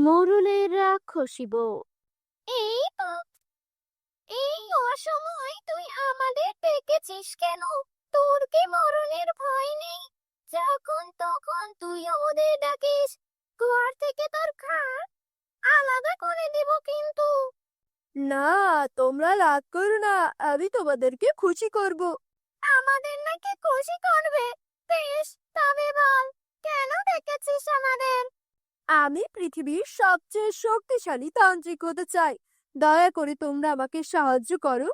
মোরলের রাক্ষসী বউ। এই তো, এই অসময় তুই আমাদের ডেকেছিস কেন? তোর কি মরণের ভয় নেই? যখন তখন তুই ওদের ডাকিস। ঘর থেকে তোর খাট আলাদা করে দিব কিন্তু। না, তোমরা রাগ করো না, আমি তোমাদেরকে খুশি করব। আমাদের নাকি খুশি করবে? বেশ, তবে বল, কেন ডেকেছিস আমাদের? আমি পৃথিবীর সবচেয়ে শক্তিশালী তান্ত্রিক হতে চাই। দয়া করে তোমরা আমাকে সাহায্য করো।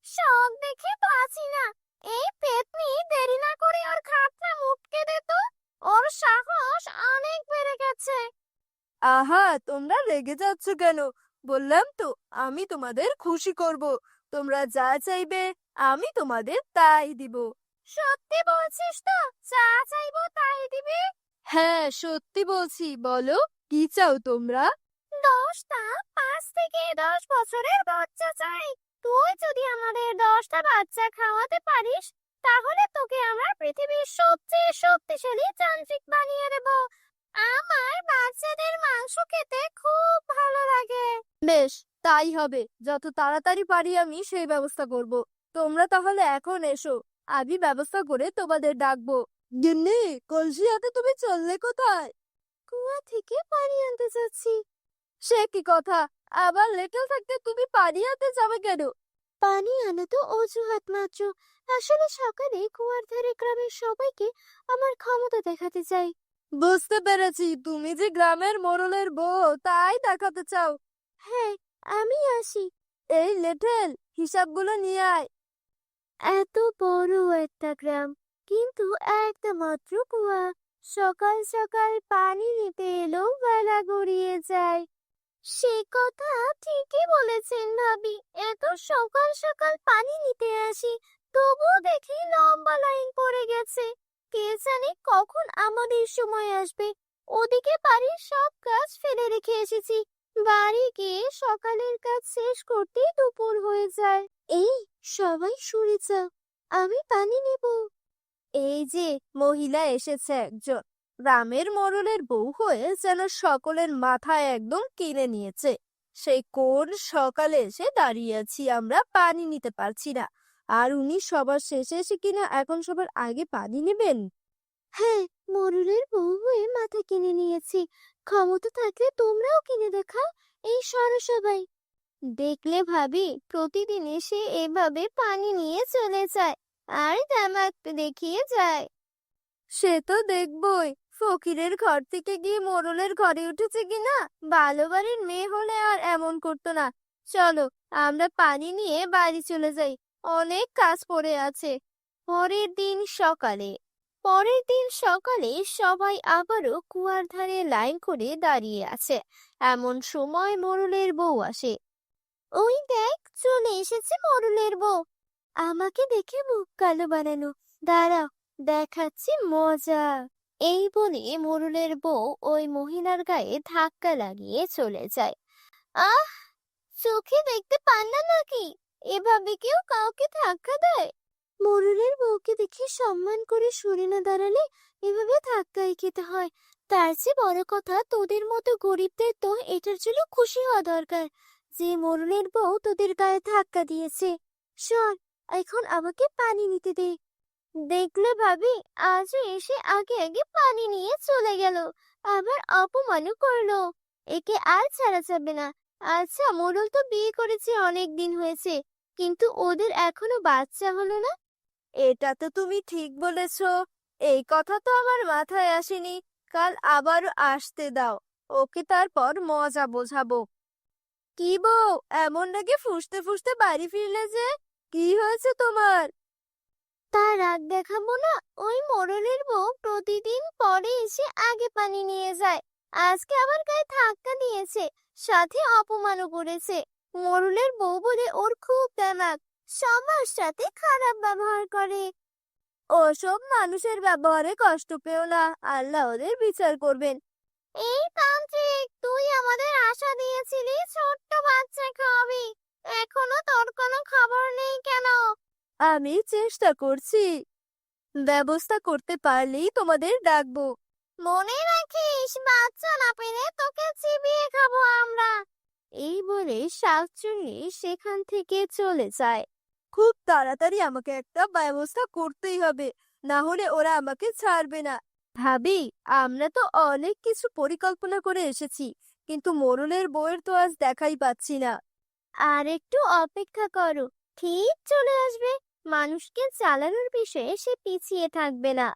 শখ দেখে বাঁচি না। এই পেতনি, দেরি না করে ওর খাটটা মুটকে দে তো। ওর সাহস অনেক বেড়ে গেছে। আহা, তোমরা রেগে যাচ্ছ কেন? বললাম তো, আমি তোমাদের খুশি করব। তোমরা যা চাইবে আমি তোমাদের তাই দিব। সত্যি বলছিস তো? যা চাইবো তাই দিবি? হ্যাঁ, সত্যি বলছি। বলো, কি চাও তোমরা? 10টা 5 থেকে 10 বছরের বাচ্চা চাই। তুই যদি আমাদের 10টা বাচ্চা খাওয়াতে পারিস, তাহলে তোকে আমরা পৃথিবীর সবচেয়ে শক্তিশালী যান্ত্রিক বানিয়ে দেব। আমার বাচ্চাদের মাংস খেতে খুব ভালো লাগে। বেশ, তাই হবে। যত তাড়াতাড়ি পারি আমি সেই ব্যবস্থা করব। তোমরা তাহলে এখন এসো, আমি ব্যবস্থা করে তোমাদের ডাকবো। গিন্নি, কলসি হাতে তুমি চললে কোথায়? কুয়া থেকে পানি আনতে যাচ্ছি। সে কি কথা? আবার লেটেল থাকতে তুমি পানি আনতে যাবে কেন? পানি আনা তো অজুহাত মাত্র। আসলে সকালে কুয়ার ধারে গ্রামের সবাইকে আমার ক্ষমতা দেখাতে চাই। বুঝতে পেরেছি, তুমি যে গ্রামের মোড়লের বউ তাই দেখাতে চাও। হ্যাঁ, আমি আসি। এই লেটেল, হিসাবগুলো নিয়ে আয়। এত বড় একটা গ্রাম, কিন্তু একটা মাত্র কুয়া। সকাল সকাল পানি নিতে এলেও বেলা গড়িয়ে যায়। সে কথা ঠিকই বলেছেন ভাবি। এত সকাল সকাল পানি নিতে আসি, তবুও দেখি লম্বা লাইন পড়ে গেছে। কে জানে কখন আমাদের সময় আসবে। ওদিকে বাড়ির সব কাজ ফেলে রেখে এসেছি। বাড়ি গিয়ে সকালের কাজ শেষ করতেই দুপুর হয়ে যায়। এই, সবাই সরে যাও, আমি পানি নেব। এই যে মহিলা এসেছে একজন, গ্রামের মোড়লের বউ হয়ে যেন সকলের মাথায় একদম কিনে নিয়েছে। সেই কোন সকালে এসে দাঁড়িয়ে আছি, আমরা পানি নিতে পারছি না, আর উনি সবার শেষে এসে কিনা এখন সবার আগে পানি নেবেন। হ্যাঁ, মোড়লের বউ হয়ে মাথা কিনে নিয়েছি। ক্ষমতা থাকলে তোমরাও কিনে দেখাও। এই সরো সবাই। দেখলে ভাবি, প্রতিদিন এসে এভাবে পানি নিয়ে চলে যায় আর তামাক দেখিয়ে যায়। সে তো দেখবই, ফকিরের ঘর থেকে গিয়ে মোড়লের ঘরে উঠেছে কিনা। ভালো বাড়ির মেয়ে হলে আর এমন করতো না। চলো, আমরা পানি নিয়ে বাড়ি চলে যাই, অনেক কাজ পড়ে আছে। পরের দিন সকালে সবাই আবারও কুয়ার ধারে লাইন করে দাঁড়িয়ে আছে। এমন সময় মোড়লের বউ আসে। ওই দেখ, চলে এসেছে মোড়লের বউ। আমাকে দেখে মুখ কালো বানানো। দাঁড়াও, দেখাচ্ছি মজা। এই বলে মোড়লের বউ ওই মহিলার গায়ে ধাক্কা লাগিয়ে চলে যায়। আহ, চোখে দেখতে পান না নাকি? এভাবে কেউ কাউকে ধাক্কা দেয়? মোড়লের বউকে দেখে সম্মান করে সরে না দাঁড়ালে এভাবে ধাক্কাই খেতে হয়। তার চেয়ে বড় কথা, তোদের মতো গরিবদের তো এটার জন্য খুশি হওয়া দরকার যে মোড়লের বউ তোদের গায়ে ধাক্কা দিয়েছে। সর, এখন আমাকে পানি নিতে দে। দেখলে ভাবি, আজও এসে আগে আগে পানি নিয়ে চলে গেল, আবার অপমানও করলো। একে আর ছাড়া যাবে না। আচ্ছা, মোড়ল তো বিয়ে করেছে, অনেক দিন হয়েছে, কিন্তু ওদের এখনো বাচ্চা হলো না। এটা তো তুমি ঠিক বলেছো। এই কথা তো আমার মাথায় আসেনি। কাল আবারও আসতে দাও, ওকে তারপর মজা বোঝাবো। কি বউ, এমন নাকি ফুঁসতে ফুঁসতে বাড়ি ফিরলে যে? কি হয়েছে তোমার? তার রাগ দেখাবো না। ওই মোড়লের বউ প্রতিদিন পরে এসে আগে পানি নিয়ে যায়। আজকে আবার গায়ে ধাক্কা দিয়েছে, সাথে অপমানও করেছে। মোড়লের বউ বলে ওর খুব দেমাক, সবার সাথে খারাপ ব্যবহার করে। ওসব মানুষের ব্যবহারে কষ্ট পেও না, আল্লাহ ওদের বিচার করবেন। এই তান্ত্রিক, তুই আমাদের আশা দিয়েছিলি ছোট্ট বাচ্চা খাওয়াবি, এখনো তোর কোনো খবর নেই কেন? আমি চেষ্টা করছি, ব্যবস্থা করতে পারলেই তোমাদের ডাকবো। মনে রাখিস, বাচ্চা না পেলে তোকে চিবিয়ে বলে শাকচুন্নি সেখান থেকে চলে যায়। খুব তাড়াতাড়ি আমাকে একটা ব্যবস্থা করতেই হবে, না হলে ওরা আমাকে ছাড়বে না। ভাবি, আমরা তো অনেক কিছু পরিকল্পনা করে এসেছি, কিন্তু মোড়লের বউয়ের তো আজ দেখাই পাচ্ছি না। আর একটু অপেক্ষা করো, ঠিক চলে আসবে। মানুষকে চালানোর বিষয়ে সে পিছিয়ে থাকবে না।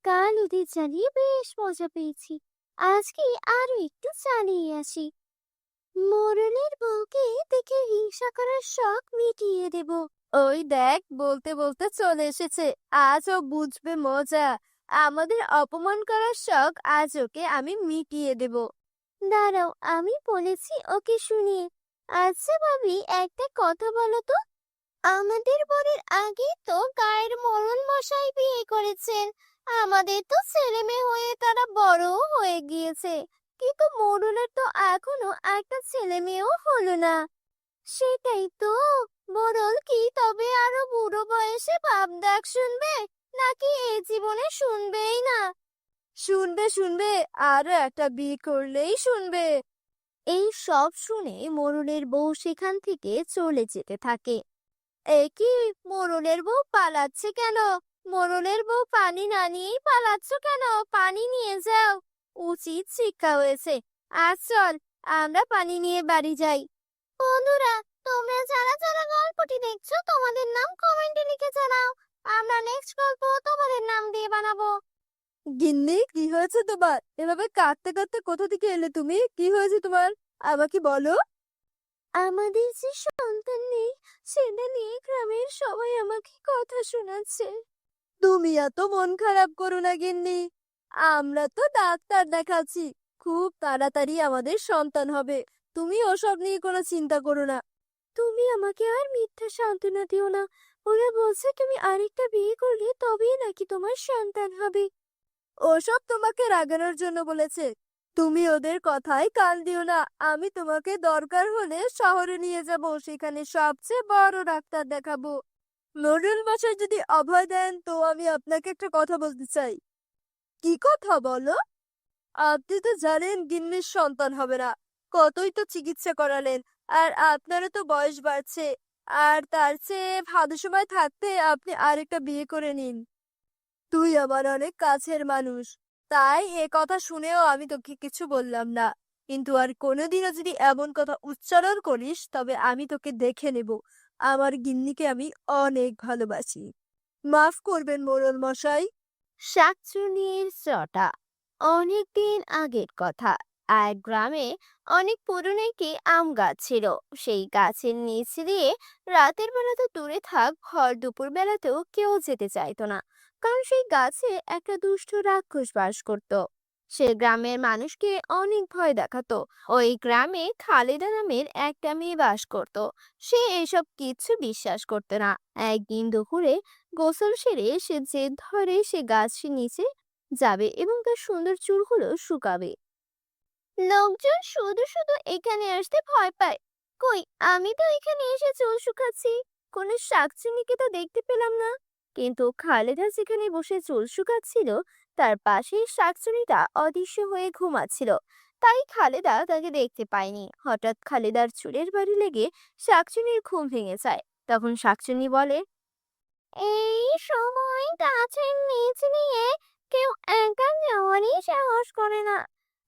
কাল ওদের চালিয়ে বেশ মজা পেয়েছি, আজকে আরো একটু চালিয়ে আসি। মোরলের বউকে দেখে হিংসা করার শখ মিটিয়ে দেব। ওই দেখ, বলতে বলতে চলে এসেছে। আজ ও বুঝবে মজা। আমাদের অপমান করার শখ আজ ওকে আমি মিটিয়ে দেব। দাঁড়াও, আমি বলেছি ওকে শুনিয়ে। আচ্ছা ভাবি, একটা কথা বলো তো, আমাদের বরের আগে তো গায়ের মরণ মশাই বিয়ে করেছেন। আমাদের তো ছেলে মেয়ে হয়ে তারা বড়ও হয়ে গিয়েছে, কিন্তু মোড়লের তো এখনো একটা ছেলে মেয়েও হলো না। সেটাই তো। মোড়ল কি তবে আরো বুড়ো বয়সে বাপ ডাক শুনবে, নাকি এই জীবনে শুনবেই না? শুনবে শুনবে, আরো একটা বিয়ে করলেই শুনবে। এই সব শুনে মোড়লের বউ সেখান থেকে চলে যেতে থাকে। এ কি, মোড়লের বউ পালাচ্ছে কেন? মোড়লের বউ পানি না নিয়েই পালাচ্ছ কেন? পানি নিয়ে যাও, উচিত শিক্ষা হয়েছে। আজ চল, আমরা পানি নিয়ে বাড়ি যাই। বন্ধুরা, তোমরা যারা যারা গল্পটি দেখছো তোমাদের নাম কমেন্টে লিখে জানাও। আমরা নেক্সট গল্প তোমাদের নাম দিয়ে বানাবো। গিন্নি, কি হয়েছে তোমার? এভাবে কাঁদতে কাঁদতে কোথা থেকে এলে তুমি? কি হয়েছে তোমার, আমাকে বলো। আমাদের যে সন্তান নেই, সেটা নিয়ে গ্রামের সবাই আমাকে কথা শোনাচ্ছে। তুমি এত মন খারাপ করো না গিন্নি, আমরা তো ডাক্তার দেখাচ্ছি। খুব তাড়াতাড়ি আমাদের সন্তান হবে। তুমি ওসব নিয়ে কোনো চিন্তা করো না। তুমি আমাকে আর মিথ্যা সান্ত্বনা দিও না। ওরা বলছে তুমি আরেকটা বিয়ে করলে তবেই নাকি তোমার সন্তান হবে। ওসব তোমাকে রাগানোর জন্য বলেছে। তুমি ওদের কথায় কান দিও না। আমি তোমাকে দরকার হলে শহরে নিয়ে যাব, সেখানে সবচেয়ে বড় ডাক্তার দেখাবো। মোড়ল মশাই যদি অভয় দেন, তো আমি আপনাকে একটা কথা বলতে চাই। কি কথা বলো? আপনি তো জানেন গিন্নির সন্তান হবে না। কতই তো চিকিৎসা করালেন, আর আপনারও তো বয়স বাড়ছে। আর তার চেয়ে ভালো সময় থাকতে আপনি আরেকটা বিয়ে করে নিন। তুই আমার অনেক কাছের মানুষ, তাই এ কথা শুনেও আমি তোকে কিছু বললাম না। কিন্তু আর কোনোদিনও যদি এমন কথা উচ্চারণ করিস, তবে আমি তোকে দেখে নেব। আমার গিন্নিকে আমি অনেক ভালোবাসি। মাফ করবেন মোড়ল মশাই। শাকচুন্নির চটা। অনেকদিন আগের কথা। এক গ্রামে অনেক পুরনো একটি আম গাছ ছিল। সেই গাছের নিচ দিয়ে রাতের বেলা তো দূরে থাক, ভর দুপুর বেলাতেও কেউ যেতে চাইতো না, কারণ সেই গাছে একটা দুষ্ট রাক্ষস বাস করত। সে গ্রামের মানুষকে অনেক ভয় দেখাতো। ওই গ্রামে খালেদা নামের একটা মেয়ে বাস করত। সে এসব কিছু বিশ্বাস করতো না। একদিন দুপুরে গোসল সেরে সে জেদ ধরে সে গাছের নিচে যাবে এবং তার সুন্দর চুলগুলো শুকাবে। লোকজন শুধু শুধু এখানে আসতে ভয় পায়। কই, আমি তো এখানে এসে চুল শুকাচ্ছি, কোনো শাকচুন্নিকে তো দেখতে পেলাম না। কিন্তু খালেদা যেখানে বসে চুল শুকাচ্ছিল, তার পাশেই শাকচুন্নিটা অদৃশ্য হয়ে ঘুমাচ্ছিল। তাই খালেদা তাকে দেখতে পায়নি। হঠাৎ খালেদার চুলের বাড়ি লেগে শাকচুন্নির ঘুম ভেঙে যায়। তখন শাকচুন্নি বলে, এই সময় গাছের নিচ দিয়ে কেউ একা যাওয়ারই সাহস করে না,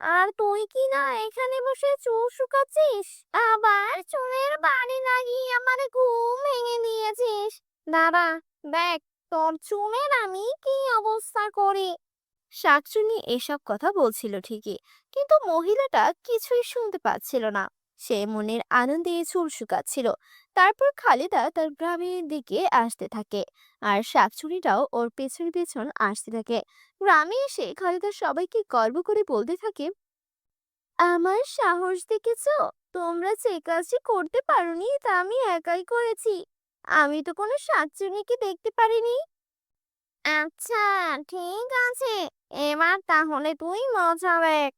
আর তুই কি না এখানে বসে চুল শুকাচ্ছিস, আবার চুলের বাড়ি লাগিয়ে আমার ঘুম ভেঙে দিয়েছিস। দাঁড়া, দেখ তোর চুলের আমি কি অবস্থা করি। শাকচুন্নি এসব কথা বলছিল ঠিকই, কিন্তু মহিলাটা কিছুই শুনতে পাচ্ছিল না। সে মনের আনন্দে চুল শুকাচ্ছিল। তারপর খালেদা তার গ্রামের দিকে আসতে থাকে, আর শাকচুন্নিটাও ওর পেছন পেছন আসতে থাকে। গ্রামে এসে খালেদা সবাইকে গর্ব করে বলতে থাকে, আমার সাহস দেখেছো? তোমরা যে কাজটি করতে পারোনি তা আমি একাই করেছি। আমি তো কোনো শাকচুন্নিকে দেখতে পারিনি। আচ্ছা, ঠিক আছে, এবার তাহলে তুই মজা দেখ।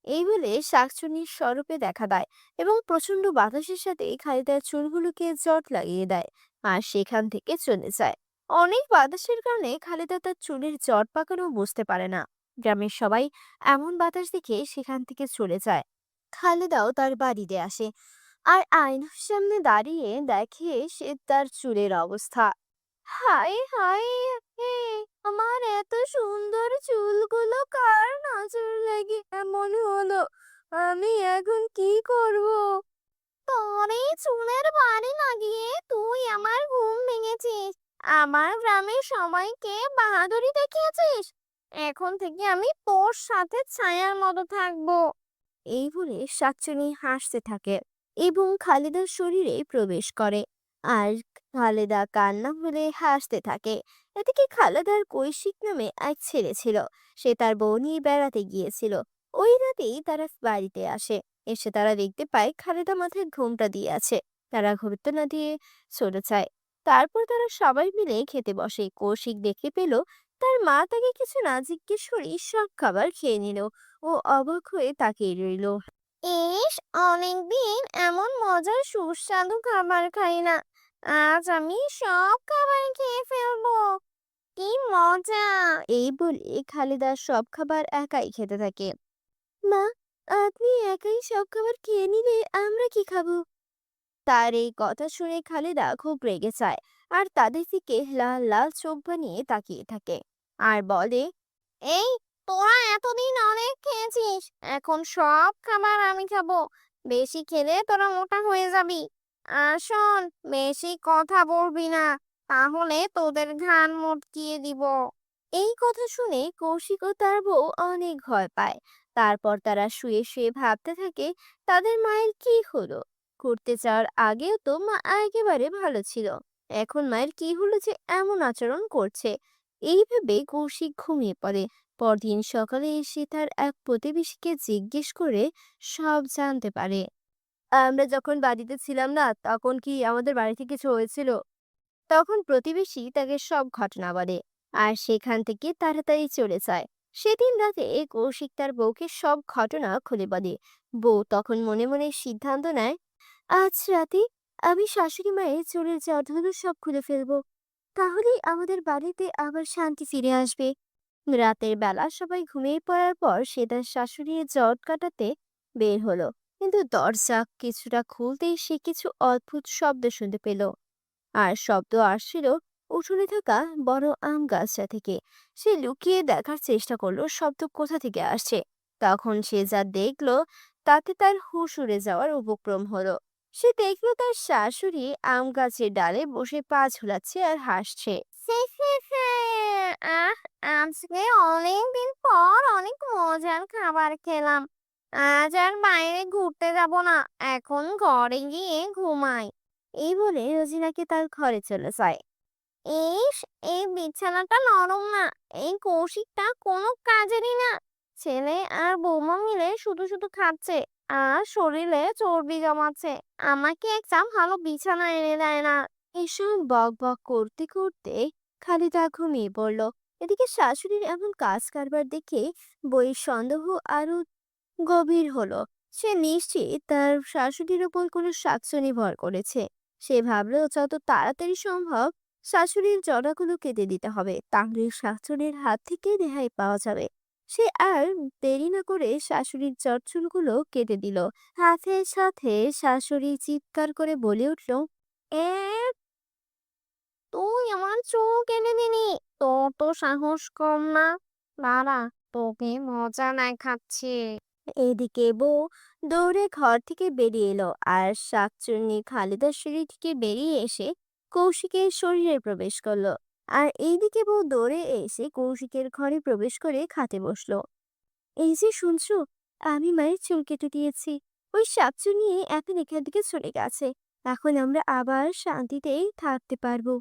এই বলে শাকচুন্নির স্বরূপে দেখা দেয় এবং প্রচন্ড বাতাসের সাথে খালিদার চুলগুলোকে জট লাগিয়ে দেয়, আর সেখান থেকে চলে যায়। অনেক বাতাসের কারণে খালিদা তার চুলের জট পাকানো বুঝতে পারে না। গ্রামের সবাই এমন বাতাস দেখে সেখান থেকে চলে যায়। খালেদাও তার বাড়িতে আসে। আর আয়নার সামনে দাঁড়িয়ে দেখে সে তার চুলের অবস্থা। হায় হায়, হে, আমার এত সুন্দর চুলগুলো কার নজর লেগে এমন হলো? আমি এখন কি করব? তোর এই চুলের বাড়ি লাগিয়ে তুই আমার ঘুম ভেঙেছিস, আমার গ্রামের সবাইকে বাহাদুরি দেখিয়েছিস। এখন থেকে আমি তোর সাথে ছায়ার মতো থাকবো। এই বলে শাকচুন্নি হাসতে থাকে এবং খালেদার শরীরে প্রবেশ করে। আর খালেদা কান্না বলে হাসতে থাকে। এদিকে খালেদার কৌশিক নামে এক ছেলে ছিল। সে তার বউ নিয়ে বেড়াতে গিয়েছিল। ওই রাতেই তারা বাড়িতে আসে। এসে তারা দেখতে পায় খালেদা মাথায় ঘোমটা দিয়ে আছে। তারা ঘোমটা না দিয়ে চলে যায়। তারপর তারা সবাই মিলে খেতে বসে। কৌশিক দেখে পেল তার মা তাকে কিছু না জিজ্ঞেস করে সব খাবার খেয়ে নিল। ও অবাক হয়ে তাকিয়ে রইল। ইস, অনেকদিন এমন মজার সুস্বাদু খাবার খাই না। আজ আমি সব খাবার খেয়ে ফেলবো। কি মজা! এই বলে খালেদা সব খাবার একাই খেতে থাকে। মা, আপনি একাই সব খাবার খেয়ে নিলে আমরা কি খাবো? তার এই কথা শুনে খালেদা খুব রেগে যায় আর তাদের দিকে লাল লাল চোখ বানিয়ে তাকিয়ে থাকে আর বলে, এই, তোরা এতদিন অনেক খেয়েছিস, এখন সব খাবার আমি খাবো। বেশি খেলে তোরা মোটা হয়ে যাবি। আর শোন, বেশি কথা বলবি না, তাহলে তোদের ঘাড় মটকিয়ে দিব। এই কথা শুনে কৌশিক ও তার বউ অনেক ভয় পায়। তারপর তারা শুয়ে শুয়ে ভাবতে থাকে তাদের মায়ের কি হলো। করতে যাওয়ার আগেও তো মা একেবারে ভালো ছিল। এখন মায়ের কি হলো যে এমন আচরণ করছে? এই ভেবে কৌশিক ঘুমিয়ে পড়ে। পরদিন সকালে এসে তার এক প্রতিবেশীকে জিজ্ঞেস করে সব জানতে পারে। আমরা যখন বাড়িতে ছিলাম না, তখন কি আমাদের বাড়িতে কিছু হয়েছিল? তখন প্রতিবেশী তাকে সব ঘটনা বলে আর সেখান থেকে তাড়াতাড়ি চলে যায়। সেদিন রাতে কৌশিক তার বউকে সব ঘটনা খুলে বলে। বউ তখন মনে মনে সিদ্ধান্ত নেয়, আজ রাতে আমি শাশুড়ি মায়ের চুলের জটগুলো সব খুলে ফেলবো। তাহলেই আমাদের বাড়িতে আবার শান্তি ফিরে আসবে। রাতের বেলা সবাই ঘুমিয়ে পড়ার পর সে তার শাশুড়ির জট কাটাতে বের হলো। কিন্তু দরজা কিছুটা খুলতেই সে কিছু অদ্ভুত শব্দ শুনতে পেল। আর শব্দ আসছিল উঠোনে থাকা বড় আম গাছটা থেকে। সে লুকিয়ে দেখার চেষ্টা করলো শব্দ কোথা থেকে আসছে। তখন সে যা দেখলো তাতে তার হুঁশ উড়ে যাওয়ার উপক্রম হলো। সে দেখলো তার শাশুড়ি আম গাছের ডালে বসে পা ঝুলাচ্ছে আর হাসছে। হে হে হে, আহ, আজকে অনেকদিন পর অনেক মজার খাবার খেলাম। আজ আর বাইরে ঘুরতে যাব না, এখন ঘরে গিয়ে ঘুমাই। এই বলে রোজিনাকে তার ঘরে চলে যায়। ইস, এই বিছানাটা নরম না। এই কৌশিকটা কোনো কাজেরই না। ছেলে আর বৌমা মিলে শুধু শুধু খাচ্ছে আর শরীরে চর্বি জমাচ্ছে। আমাকে একটা ভালো বিছানা এনে দেয় না। এসব বক বক করতে করতে খালিদা ঘুমিয়ে পড়ল। এদিকে শাশুড়ির এমন কাজ কারবার দেখে বইয়ের সন্দেহ আরো গভীর হলো। সে নিশ্চিত তার শাশুড়ির ওপর কোনো শাকচুনি ভর করেছে। সে ভাবলো যত তাড়াতাড়ি সম্ভব শাশুড়ির জটাগুলো কেটে দিতে হবে, তাহলে শাশুড়ির হাত থেকে রেহাই পাওয়া যাবে। সে আর দেরি না করে শাশুড়ির চুলগুলো কেটে দিল। হাতে সাথে শাশুড়ি চিৎকার করে বলে উঠল, এ, তুই আমার চুল কেটে দিলি? তোর তো সাহস কম না। দাঁড়া, তোকে মজা দেখাচ্ছি। এদিকে বউ দৌড়ে ঘর থেকে বেরিয়ে এলো আর শাকচুন্নি খালেদার শরীর থেকে বেরিয়ে এসে কৌশিকের শরীরে প্রবেশ করলো। আর এইদিকে বউ দৌড়ে এসে কৌশিকের ঘরে প্রবেশ করে খাটে বসলো। এই যে শুনছো, আমি মায়ের চুল কেটে দিয়েছি। ওই শাকচুন্নি এখন এখান থেকে চলে গেছে। এখন আমরা আবার শান্তিতেই থাকতে পারবো।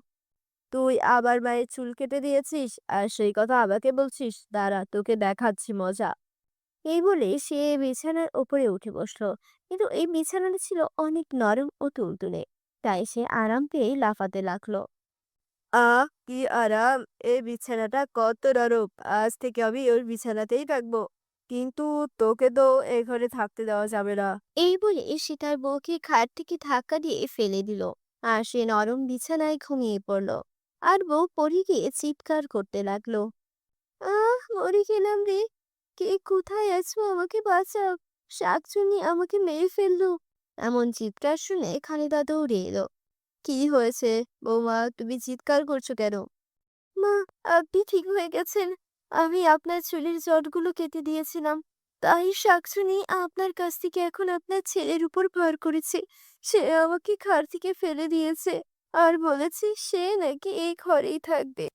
তুই আবার মায়ের চুল কেটে দিয়েছিস আর সেই কথা আমাকে বলছিস? দাঁড়া, তোকে দেখাচ্ছি মজা। এই বলে সে বিছানার উপরে উঠে বসলো। কিন্তু এই বিছানাটা ছিল অনেক নরম ও তুলতুলে। তাই সে আরাম পেয়ে লাফাতে লাগলো। কি আরাম! এই বিছানাটা কত নরম! আজ থেকে আমি ওর বিছানাতেই থাকবো। কিন্তু তোকে তো এ ঘরে থাকতে দেওয়া যাবে না। এই বলে সে তার বউকে খাট থেকে ধাক্কা দিয়ে ফেলে দিল। আর সে নরম বিছানায় ঘুমিয়ে পড়লো। আর বউ পড়ে গিয়ে চিৎকার করতে লাগলো, মরে গেলাম রে! কে কোথায় আছো? আমাকে বাঁচাও! শাকচুন্নি আমাকে মেরে ফেললো। এমন চিৎকার শুনে খালিদা দৌড়ে এলো। কি হয়েছে বৌমা, তুমি চিৎকার করছো কেন? মা, আপনি ঠিক হয়ে গেছেন? আমি আপনার চুলের জটগুলো কেটে দিয়েছিলাম, তাই শাকচুনি আপনার কাছ থেকে এখন আপনার ছেলের উপর ভর করেছে। সে আমাকে ঘর থেকে ফেলে দিয়েছে আর বলেছে সে নাকি এই ঘরেই থাকবে।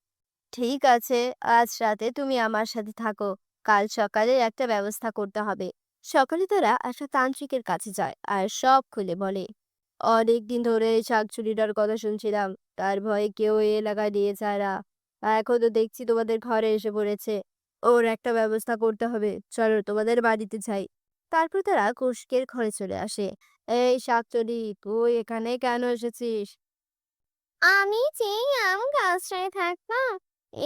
ঠিক আছে, আজ রাতে তুমি আমার সাথে থাকো, কাল সকালে একটা ব্যবস্থা করতে হবে। সকালে তারা একটা তান্ত্রিকের কাছে যায় আর সব খুলে বলে। অনেকদিন ধরে এই শাকচুরিটার কথা শুনছিলাম, তার ভয়ে কেউ এই এলাকায় দিয়ে যায় না। এখন তো দেখছি তোমাদের ঘরে এসে পড়েছে, ওর একটা ব্যবস্থা করতে হবে। চলো তোমাদের বাড়িতে যাই। তারপর তারা কুশকের ঘরে চলে আসে। এই শাকচুরি, তুই এখানে কেন এসেছিস? আমি যেই আম গাছটায় থাকতাম,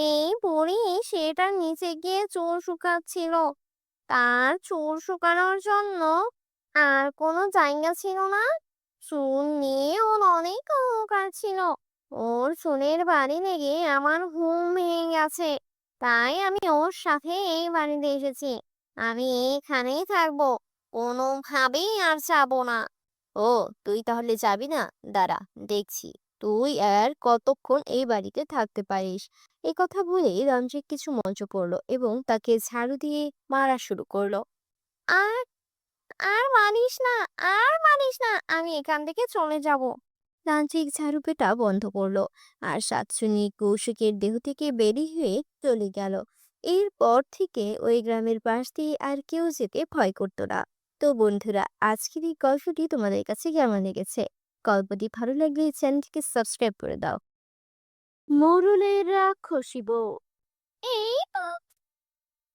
এই বুড়ি সেটার নিচে গিয়ে চুল শুকাচ্ছিল। তার চুল শুকানোর জন্য আর কোনো জায়গা ছিল না। চুল নিয়ে ওর অনেক অহংকার ছিল। ওর চুলের বাড়ি লেগে আমার ঘুম ভেঙে গেছে। তাই আমি ওর সাথে এই বাড়িতে এসেছি। আমি এখানেই থাকবো, কোনোভাবেই আর যাবো না। ও, তুই তাহলে যাবি না? দাঁড়া, দেখছি তুই আর কতক্ষণ এই বাড়িতে থাকতে পারিস। এই কথা বলেই রঞ্জিত কিছু মঞ্চ পড়লো এবং তাকে ঝাড়ু দিয়ে মারা শুরু করলো। আর আর মানিস না, আর মানিস না, আমি এখান থেকে চলে যাব। তান্ত্রিক ঝাড়ু পেটা বন্ধ করলো আর সাতশনি কৌশিকের দেহ থেকে বেরিয়ে হয়ে চলে গেল। এরপর থেকে ওই গ্রামের পাশ দিয়ে আর কেউ যেতে ভয় করতো না। তো বন্ধুরা, আজকের এই গল্পটি তোমাদের কাছে কেমন লেগেছে? গল্পটি ভালো লাগলে চ্যানেলটিকে সাবস্ক্রাইব করে দাও। মোরলের রাক্ষসী বউ। এই তো,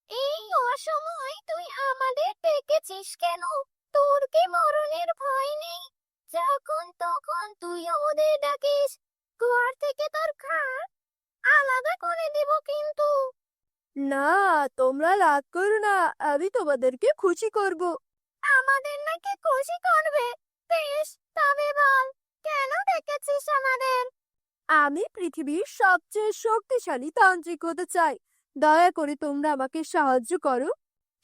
এই অসময় তুই আমাদের ডেকেছিস কেন? তোর কি মরণের ভয় নেই? যখন তখন তুই ওদের ডাকিস, ঘর থেকে তোর খাট আলাদা করে দিব কিন্তু। না, তোমরা রাগ করো না, আমি তোমাদেরকে খুশি করব। আমাদের নাকি খুশি করবে? বেশ, তবে বল, কেন ডেকেছিস আমাদের? আমি পৃথিবীর সবচেয়ে শক্তিশালী তান্ত্রিক হতে চাই। দয়া করে তোমরা আমাকে সাহায্য করো।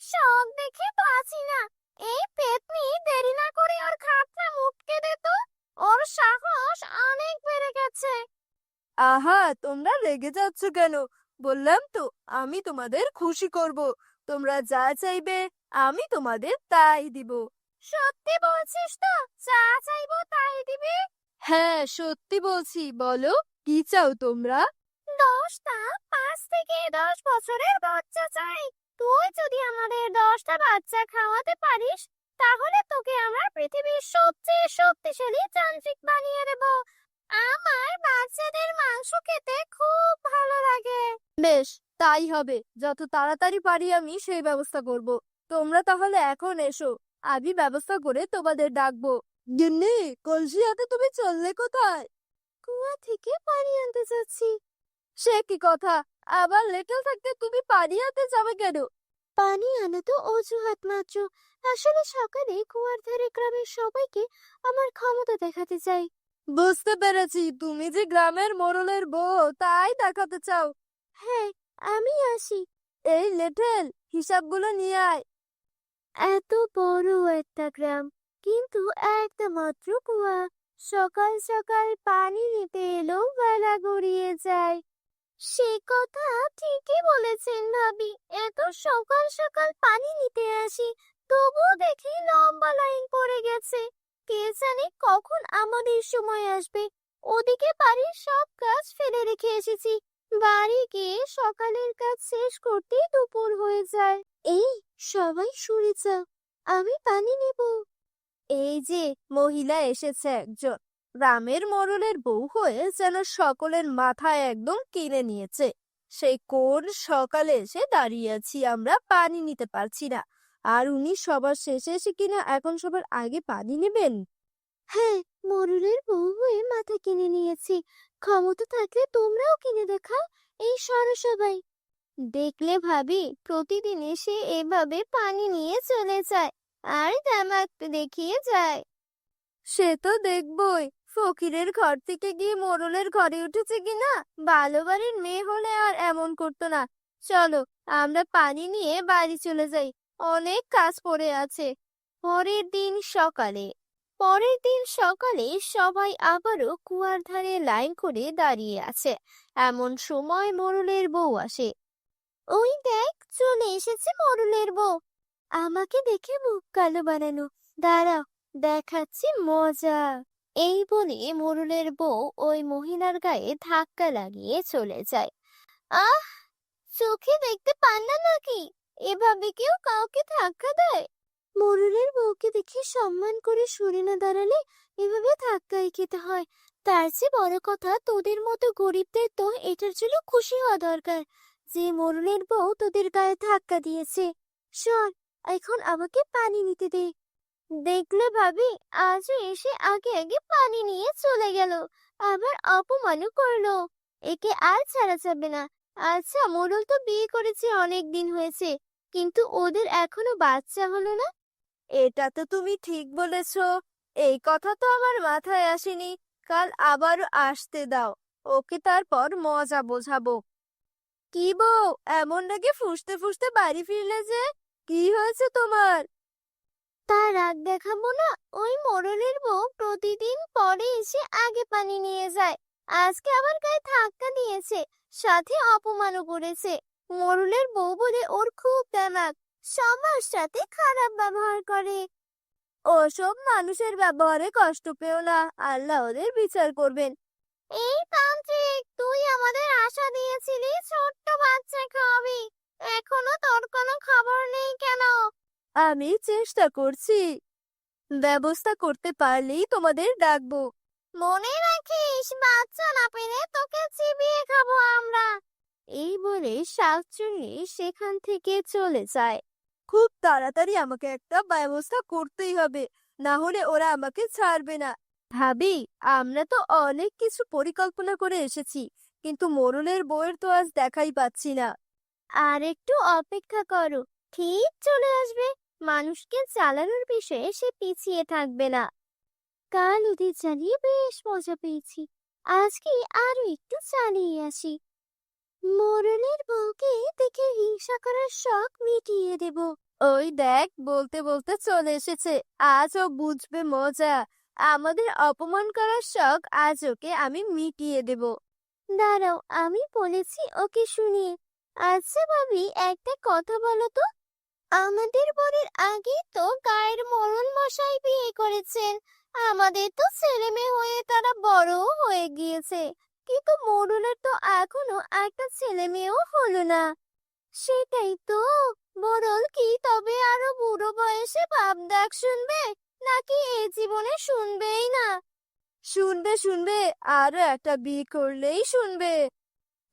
সব দেখে বাঁচি না। এই পেতনি দেরি না করে ওর খাটটা মুটকে দে তো। ওর সাহস অনেক বেড়ে গেছে। আহা, তোমরা রেগে যাচ্ছ কেন? বললাম তো, আমি তোমাদের খুশি করব। তোমরা যা চাইবে আমি তোমাদের তাই দিব। সত্যি বলছিস তো? যা চাইবো তাই দিবি? হ্যাঁ, সত্যি বলছি। বলো, কি চাও তোমরা? 10টা 5 থেকে 10 বছরের বাচ্চা চাই। তুই যদি আমাদের 10টা বাচ্চা খাওয়াতে পারিস, তাহলে তোকে আমরা পৃথিবীর সবচেয়ে শক্তিশালী যান্ত্রিক বানিয়ে দেব। আমার বাচ্চাদের মাংস খেতে খুব ভালো লাগে। বেশ, তাই হবে। যত তাড়াতাড়ি পারি আমি সেই ব্যবস্থা করব। তোমরা তাহলে এখন এসো, আমি ব্যবস্থা করে তোমাদের ডাকবো। গিন্নি, কলসি হাতে তুমি চললে কোথায়? কুয়া থেকে পানি আনতে যাচ্ছি। সে কি কথা? আবার লেটেল থাকতে তুমি পানি আনতে যাবে কেন? পানি আনা তো অজুহাত মাত্র। আসলে সকালে কুয়ার ধারে গ্রামের সবাইকে আমার ক্ষমতা দেখাতে চাই। বুঝতে পেরেছি, তুমি যে গ্রামের মোড়লের বউ তাই দেখাতে চাও। হ্যাঁ, আমি আসি। এই লেটেল, হিসাবগুলো নিয়ে আয়। এত বড় একটা গ্রাম, কিন্তু একটা মাত্র কুয়া। সকাল সকাল পানি নিতে এলেও বেলা গড়িয়ে যায়। সে কথা ঠিকই বলেছেন ভাবি। এত সকাল সকাল পানি নিতে আসি, তবুও দেখি লম্বা লাইন পড়ে গেছে। কে জানে কখন আমাদের সময় আসবে। ওদিকে বাড়ির সব কাজ ফেলে রেখে এসেছি। বাড়ি গিয়ে সকালের কাজ শেষ করতে দুপুর হয়ে যায়। এই, সবাই সরে যাও, আমি পানি নেব। এই যে মহিলা এসেছে একজন, গ্রামের মোড়লের বউ হয়ে যেন সকলের মাথায় একদম কিনে নিয়েছে। সেই কোন সকালে এসে দাঁড়িয়ে আছি, আমরা পানি নিতে পারছি না, আর উনি সবার শেষে এসে কিনা এখন সবার আগে পানি নেবেন। হ্যাঁ, মোড়লের বউ হয়ে মাথা কিনে নিয়েছি। ক্ষমতা থাকলে তোমরাও কিনে দেখাও। এই সরো সবাই। দেখলে ভাবি, প্রতিদিন এসে এভাবে পানি নিয়ে চলে যায় আর জামাতে দেখিয়ে যায়। সে তো দেখবই, ফকিরের ঘর থেকে গিয়ে মোড়লের ঘরে উঠেছে কিনা। ভালো বাড়ির মেয়ে হলে আর এমন করতো না। চলো, আমরা পানি নিয়ে বাড়ি চলে যাই, অনেক কাজ পড়ে আছে। পরের দিন সকালে পরের দিন সকালে সবাই আবারও কুয়ার ধারে লাইন করে দাঁড়িয়ে আছে। এমন সময় মোড়লের বউ আসে। ওই দেখ, চলে এসেছে মোড়লের বউ। আমাকে দেখে মুখ কালো বানানো, দাঁড়াও দেখাচ্ছি মজা। এই বলে মোড়লের বউ ওই মহিলার গায়ে ধাক্কা লাগিয়ে চলে যায়। আহ, চোখে দেখতে পান না নাকি? এভাবে কেউ কাউকে ধাক্কা দেয়? মোড়লের বউকে দেখে সম্মান করে সরে না দাঁড়ালে এভাবে ধাক্কাই খেতে হয়। তার চেয়ে বড় কথা, তোদের মতো গরিবদের তো এটার জন্য খুশি হওয়া দরকার যে মোড়লের বউ তোদের গায়ে ধাক্কা দিয়েছে। শোন, এখন আমাকে পানি নিতে দে। দেখলে ভাবি, আজও এসে আগে আগে পানি নিয়ে চলে গেল, আবার অপমানও করলো। একে আর ছাড়া যাবে না। আচ্ছা, মোড়ল তো বিয়ে করেছে, অনেক দিন হয়েছে, কিন্তু ওদের এখনো বাচ্চা হলো না। এটা তো তুমি ঠিক বলেছো। এই কথা তো আমার মাথায় আসেনি। কাল আবারও আসতে দাও, ওকে তারপর মজা বোঝাবো। কি বউ, এমন নাকি ফুঁসতে ফুঁসতে বাড়ি ফিরলে যে? কি হয়েছে তোমার? তার রাগ দেখাবো না? ওই মোড়লের বউ প্রতিদিন পরে এসে আগে পানি নিয়ে যায়, আজকে আবার গায়ে ধাক্কা দিয়েছে, সাথে অপমানও করেছে। মোড়লের বউ বলে ওর খুব দেমাক, সবার সাথে খারাপ ব্যবহার করে। ওসব মানুষের ব্যবহারে কষ্ট পেও না, আল্লাহ ওদের বিচার করবেন। এই তান্ত্রিক, তুই আমাদের আশা দিয়েছিলি ছোট্ট বাচ্চা খাওয়াবি, এখনো তোর কোনো খবর নেই কেন? আমি চেষ্টা করছি, ব্যবস্থা করতে পারলেই তোমাদের ডাকবো। মনে রাখিস, বাচ্চা না পেলে তোকে চিবিয়ে খাবো আমরা। এই বলে শাকচুন্নি সেখান থেকে চলে যায়। খুব তাড়াতাড়ি আমাকে একটা ব্যবস্থা করতেই হবে, না হলে ওরা আমাকে ছাড়বে না। ভাবি, আমরা তো অনেক কিছু পরিকল্পনা করে এসেছি, কিন্তু মোড়লের বউয়ের তো আজ দেখাই পাচ্ছি না। আর একটু অপেক্ষা করো, ঠিক চলে আসবে। মানুষকে চালানোর বিষয়ে সে পিছিয়ে থাকবে না। কাল ওদের চালিয়ে বেশ মজা পেয়েছি, আজকে আরো একটু চালিয়ে আসি। মোড়লের বউকে দেখে হিংসা করার শখ মিটিয়ে দেব। ওই দেখ, বলতে বলতে চলে এসেছে। আজ ও বুঝবে মজা। আমাদের অপমান করার শখ আজ ওকে আমি মিটিয়ে দেব। দাঁড়াও, আমি বলেছি ওকে শুনিয়ে। আচ্ছা ভাবি, একটা কথা বলো তো, আমাদের বরের আগে তো গায়ের মোড়ল মশাই বিয়ে করেছেন, আমাদের তো ছেলে মেয়ে হয়ে তারা বড়ও হয়ে গিয়েছে, কিন্তু মোড়লের তো এখনো একটা ছেলে মেয়েও হলো না। সেটাই তো, মোড়ল কি তবে আরো বুড়ো বয়সে বাপ ডাক শুনবে, নাকি এই জীবনে শুনবেই না? শুনবে শুনবে, আরো একটা বিয়ে করলেই শুনবে।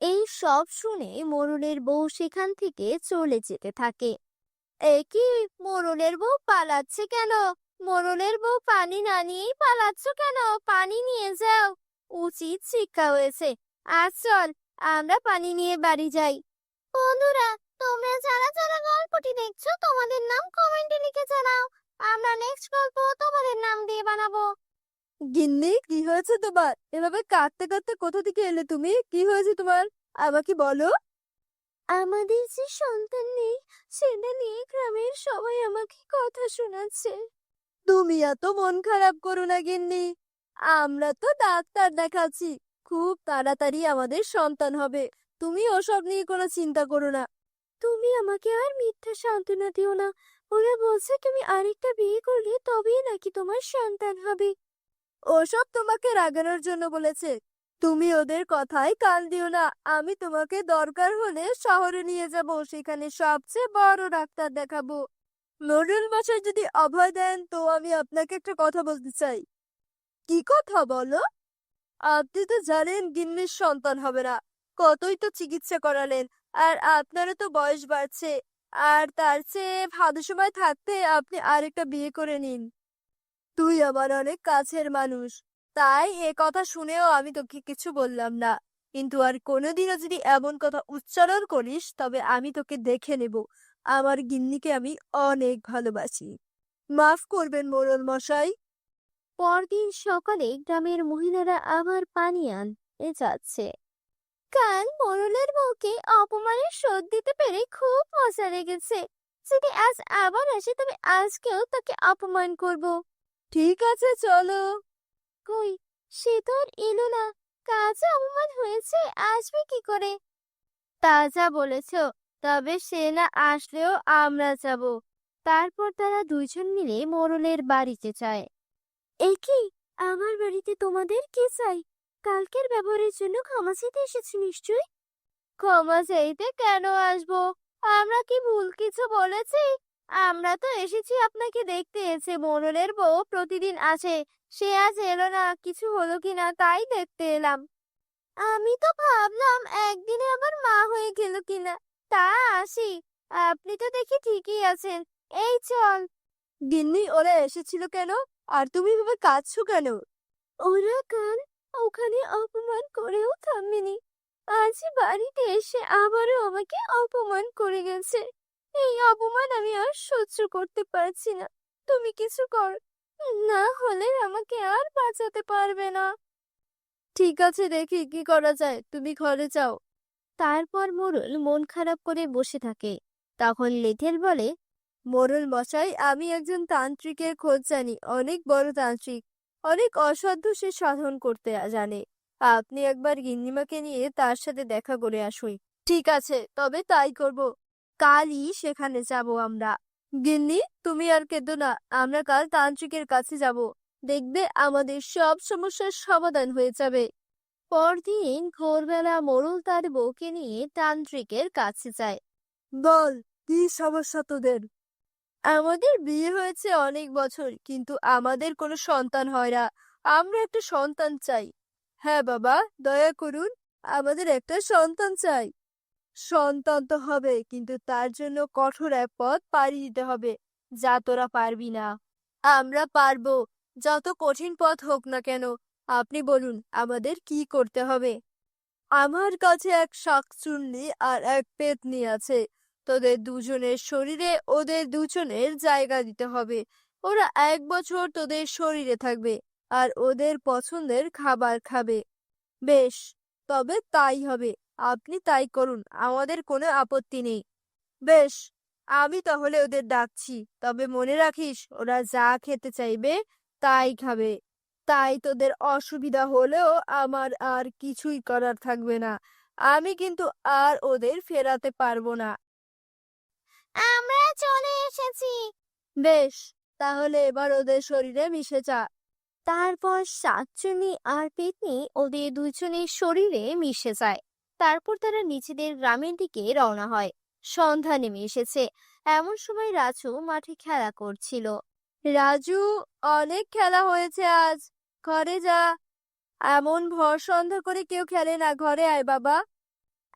এই সব শুনে মোড়লের বউ সেখান থেকে চলে যেতে থাকে। এ কি, মোড়লের বউ পালাচ্ছে কেন? মোড়লের বউ পানি না নিয়েই পালাচ্ছ কেন? পানি নিয়ে যাও, উচিত শিক্ষা হয়েছে। আর চল, আমরা পানি নিয়ে বাড়ি যাই। বন্ধুরা, তোমরা যারা যারা গল্পটি দেখছো তোমাদের নাম কমেন্টে লিখে জানাও, আমরা নেক্সট গল্প তোমাদের নাম দিয়ে বানাবো। গিন্নি, কি হয়েছে তোমার? এভাবে কাঁদতে কাঁদতে কোথা থেকে এলে তুমি? কি হয়েছে তোমার, আমাকে বলো। আমাদের যে সন্তান নেই, সেটা নিয়ে গ্রামের সবাই আমাকে কথা শোনাচ্ছে। তুমি এত মন খারাপ করো না গিন্নি, আমরা তো ডাক্তার দেখাচ্ছি, খুব তাড়াতাড়ি আমাদের সন্তান হবে। তুমি ওসব নিয়ে কোনো চিন্তা করো না। তুমি আমাকে আর মিথ্যা সান্ত্বনা দিও না। ওরা বলছে তুমি আরেকটা বিয়ে করলে তবেই নাকি তোমার সন্তান হবে। ওসব তোমাকে রাগানোর জন্য বলেছে। তুমি ওদের কথায় কান দিও না। আমি তোমাকে দরকার হলে শহরে নিয়ে যাব, সেখানে সবচেয়ে বড় ডাক্তার দেখাবো। মোড়ল মশাই যদি অভয় দেন, তো আমি আপনাকে একটা কথা বলতে চাই। কি কথা বলো? আপনি তো জানেন গিন্নির সন্তান হবে না, কতই তো চিকিৎসা করালেন, আর আপনারও তো বয়স বাড়ছে। আর তার চেয়ে ভালো সময় থাকতে আপনি আরেকটা বিয়ে করে নিন। তুই আমার অনেক কাছের মানুষ, তাই এ কথা শুনেও আমি তোকে কিছু বললাম না। কিন্তু আর কোনোদিনও যদি এমন কথা উচ্চারণ করিস, তবে আমি তোকে দেখে নেব। আমার গিন্নিকে আমি অনেক ভালোবাসি। মাফ করবেন মোড়ল মশাই। পরদিন সকালে গ্রামের মহিলারা আবার পানি আনতে যাচ্ছে। কাল মোড়লের বউকে অপমানের শোধ দিতে পেরে খুব মজা লেগেছে। যদি আজ আবার আসে তবে আজকেও তাকে অপমান করব। ঠিক আছে চলো। কই, সে তো আর এলো না। কাজে অপমান হয়েছে, আসবে কি করে? তা যা বলেছ, তবে সে না আসলেও আমরা যাব। তারপর তারা দুইজন মিলে মোড়লের বাড়িতে যায়। এ কি, আমার বাড়িতে তোমাদের কে চাই? কালকের ব্যবহারের জন্য ক্ষমা চাইতে এসেছি নিশ্চয়ই। ক্ষমা চাইতে কেন আসবো? আমরা কি ভুল কিছু বলেছি? আমরা তো এসেছি আপনাকে দেখতে। এসে মোড়লের বউ প্রতিদিন আসে, সে আজ এলো না, কিছু হলো কিনা তাই দেখতে এলাম। আমি তো ভাবলাম একদিনে আবার মা হয়ে গেল কিনা, তা আসি। আপনি তো দেখি ঠিকই আছেন। এই চল। গিন্নি, ওরা এসেছিল কেন? আর তুমি এভাবে কাঁদছো কেন? ওরা কাল ওখানে অপমান করেও থামেনি, আজ বাড়িতে এসে আবারও আমাকে অপমান করে গেছে। এই অপমান আমি আর সহ্য করতে পারছি না। তুমি কিছু কর, না হলে আমাকে আর বাঁচাতে পারবে না। ঠিক আছে, দেখি কি করা যায়, তুমি ঘরে যাও। তারপর মোড়ল মন খারাপ করে বসে থাকে। তখন লেঠেল বলে, মোড়ল মশাই, আমি একজন তান্ত্রিকের খোঁজ জানি, অনেক বড় তান্ত্রিক, অনেক অসাধ্য সে সাধন করতে জানে। আপনি একবার গিন্নিমাকে নিয়ে তার সাথে দেখা করে আসুন। ঠিক আছে, তবে তাই করব। কালই সেখানে যাব আমরা। গিন্নি, তুমি আর কেঁদো না, আমরা কাল তান্ত্রিকের কাছে যাব। দেখবে আমাদের সব সমস্যার সমাধান হয়ে যাবে। পরদিন ভোরবেলা মোড়ল তার বউকে নিয়ে তান্ত্রিকের কাছে যায়। বল, কি সমস্যা তোদের? আমাদের বিয়ে হয়েছে অনেক বছর, কিন্তু আমাদের কোনো সন্তান হয় না। আমরা একটা সন্তান চাই। হ্যাঁ বাবা, দয়া করুন, আমাদের একটা সন্তান চাই। সন্তান তো হবে, কিন্তু তার জন্য কঠোর এক পথ পাড়ি দিতে হবে, যা তোরা পারবি না। আমরা পারবো, যত কঠিন পথ হোক না কেন। আপনি বলুন, আমাদের কি করতে হবে? আমার কাছে এক শাকচুন্নি আর এক পেতনি আছে। তোদের দুজনের শরীরে ওদের দুজনের জায়গা দিতে হবে। ওরা 1 বছর তোদের শরীরে থাকবে, আর ওদের পছন্দের খাবার খাবে। বেশ, তবে তাই হবে। আপনি তাই করুন, আমাদের কোনো আপত্তি নেই। বেশ, আমি তাহলে ওদের ডাকছি, তবে মনে রাখিস, ওরা যা খেতে চাইবে তাই খাবে। তাই তোদের অসুবিধা হলেও আমার আর কিছুই করার থাকবে না। আমি কিন্তু আর ওদের ফেরাতে পারবো না। আমরা চলে এসেছি। বেশ, তাহলে এবার ওদের শরীরে মিশে যা। তারপর শাকচুন্নি আর পেতনি ওদের দুজনের শরীরে মিশে যায়। তারপর তারা নিজেদের গ্রামের দিকে রওনা হয়। সন্ধ্যা নেমে এসেছে। এমন সময় রাজু মাঠে খেলা করছিল। রাজু, অনেক খেলা হয়েছে আজ, ঘরে যা। এমন ভর সন্ধ্যা করে কেউ খেলে না, ঘরে আয় বাবা।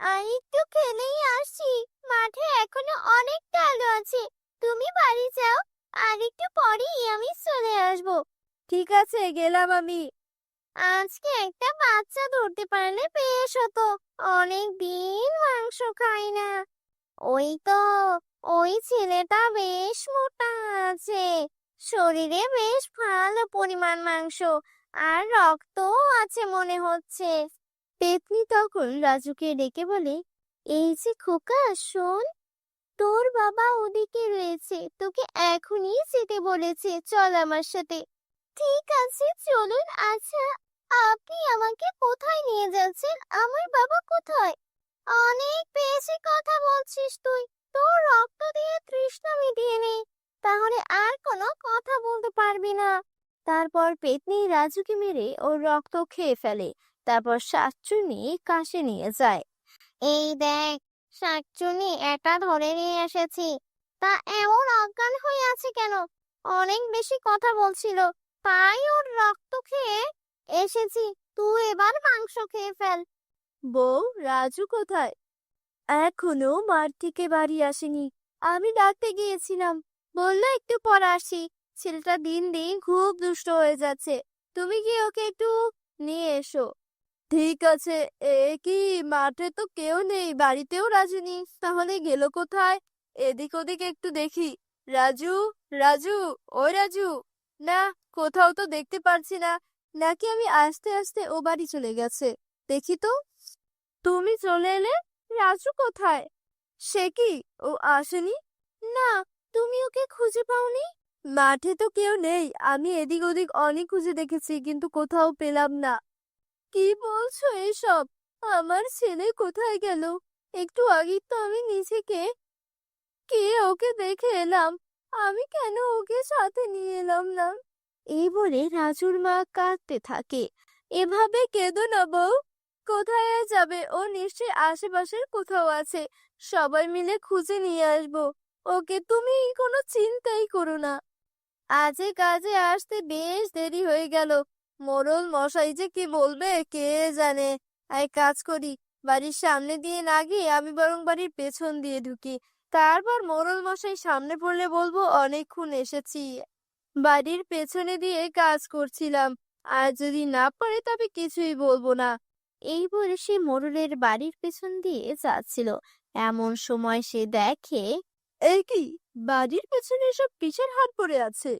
আর একটু খেলেই আসছি, মাঠে এখনো অনেকটা আলো আছে। তুমি বাড়ি যাও, আর একটু পরেই আমি চলে আসবো। ঠিক আছে, গেলাম আমি। আজকে একটা বাচ্চা ধরতে পারলে বেশ হতো। অনেক দিন মাংস খাই না। ওই তো, ওই ছেলেটা বেশ মোটা আছে, শরীরে বেশ ভালো পরিমাণ মাংস আর রক্তও আছে মনে হচ্ছে। পেতনি তখন রাজুকে ডেকে বলে, এই যে খোকা, শোন, তোর বাবা ওদিকে রয়েছে, তোকে এখনই যেতে বলেছে, চল আমার সাথে। ঠিক আছে, চলুন। আচ্ছা, আপনি আমাকে কোথায় নিয়ে যাচ্ছেন? আমার বাবা কোথায়? অনেক বেশি কথা বলছিস তুই। তোর রক্ত দিয়ে তৃষ্ণা মিটিয়ে নে, তাহলে আর কোনো কথা বলতে পারবি না। তারপর পেতনি রাজুকে মেরে ওর রক্ত খেয়ে ফেলে। তারপর শাকচুন্নি কাশে নিয়ে যায়। এই দেখ, শাকচুন্নি এটা ধরে নিয়ে এসেছি। তা এমন অজ্ঞান হয়ে আছে কেন? অনেক বেশি কথা বলছিল, তাই ওর রক্ত খেয়ে এসেছি। তুই এবার মাংস খেয়ে ফেল। বউ, রাজু কোথায়? এখনো মাঠ থেকে বাড়ি আসেনি। আমি ডাকতে গিয়েছিলাম, বললো একটু পর আসি। ছেলেটা দিন দিন খুব দুষ্ট হয়ে যাচ্ছে, তুমি কি ওকে একটু নিয়ে এসো। ঠিক আছে। এ কি, মাঠে তো কেউ নেই, বাড়িতেও রাজু নেই, তাহলে গেল কোথায়? এদিক ওদিক একটু দেখি। রাজু, রাজু, ওই রাজু। না, কোথাও তো দেখতে পারছি না। নাকি আমি আস্তে আস্তে ও বাড়ি চলে গেছে। দেখি তো। তুমি চলে এলে, রাজু কোথায়? সে কি, ও আসেনি? না, তুমি ওকে খুঁজে পাওনি? মাঠে তো কেউ নেই। আমি এদিক ওদিক অনেক খুঁজে দেখেছি কিন্তু কোথাও পেলাম না। কি বলছো এসব? আমার ছেলে কোথায় গেল? একটু আগেই তো আমি নিজেকে কে ওকে দেখে এলাম। আমি কেন ওকে সাথে নিয়ে এলাম না? এই বলে রাজুর মা কাঁদতে থাকে। এভাবে কেঁদো না বউ। কোথায় আর যাবে? ও নিশ্চয়ই আশেপাশের কোথাও আছে। সবাই মিলে খুঁজে নিয়ে আসবো ওকে। তুমি কোনো চিন্তাই করো না। আজে কাজে আসতে বেশ দেরি হয়ে গেল। মোড়ল মশাই যে কি বলবে কে জানে। এক কাজ করি, বাড়ির সামনে দিয়ে না গিয়ে আমি বরং বাড়ির পেছন দিয়ে ঢুকি। তারপর মোড়ল মশাই সামনে পড়লে বলবো অনেকক্ষণ এসেছি, বাড়ির পেছনে দিয়ে কাজ করছিলাম। আর যদি না পারে তবে কিছুই বলবো না। এই বলে সে মোড়লের বাড়ির পেছন দিয়ে যাচ্ছিল। এমন সময় সে দেখে, এই কি, বাড়ির পেছনে এসব কিসের হাড় পড়ে আছে?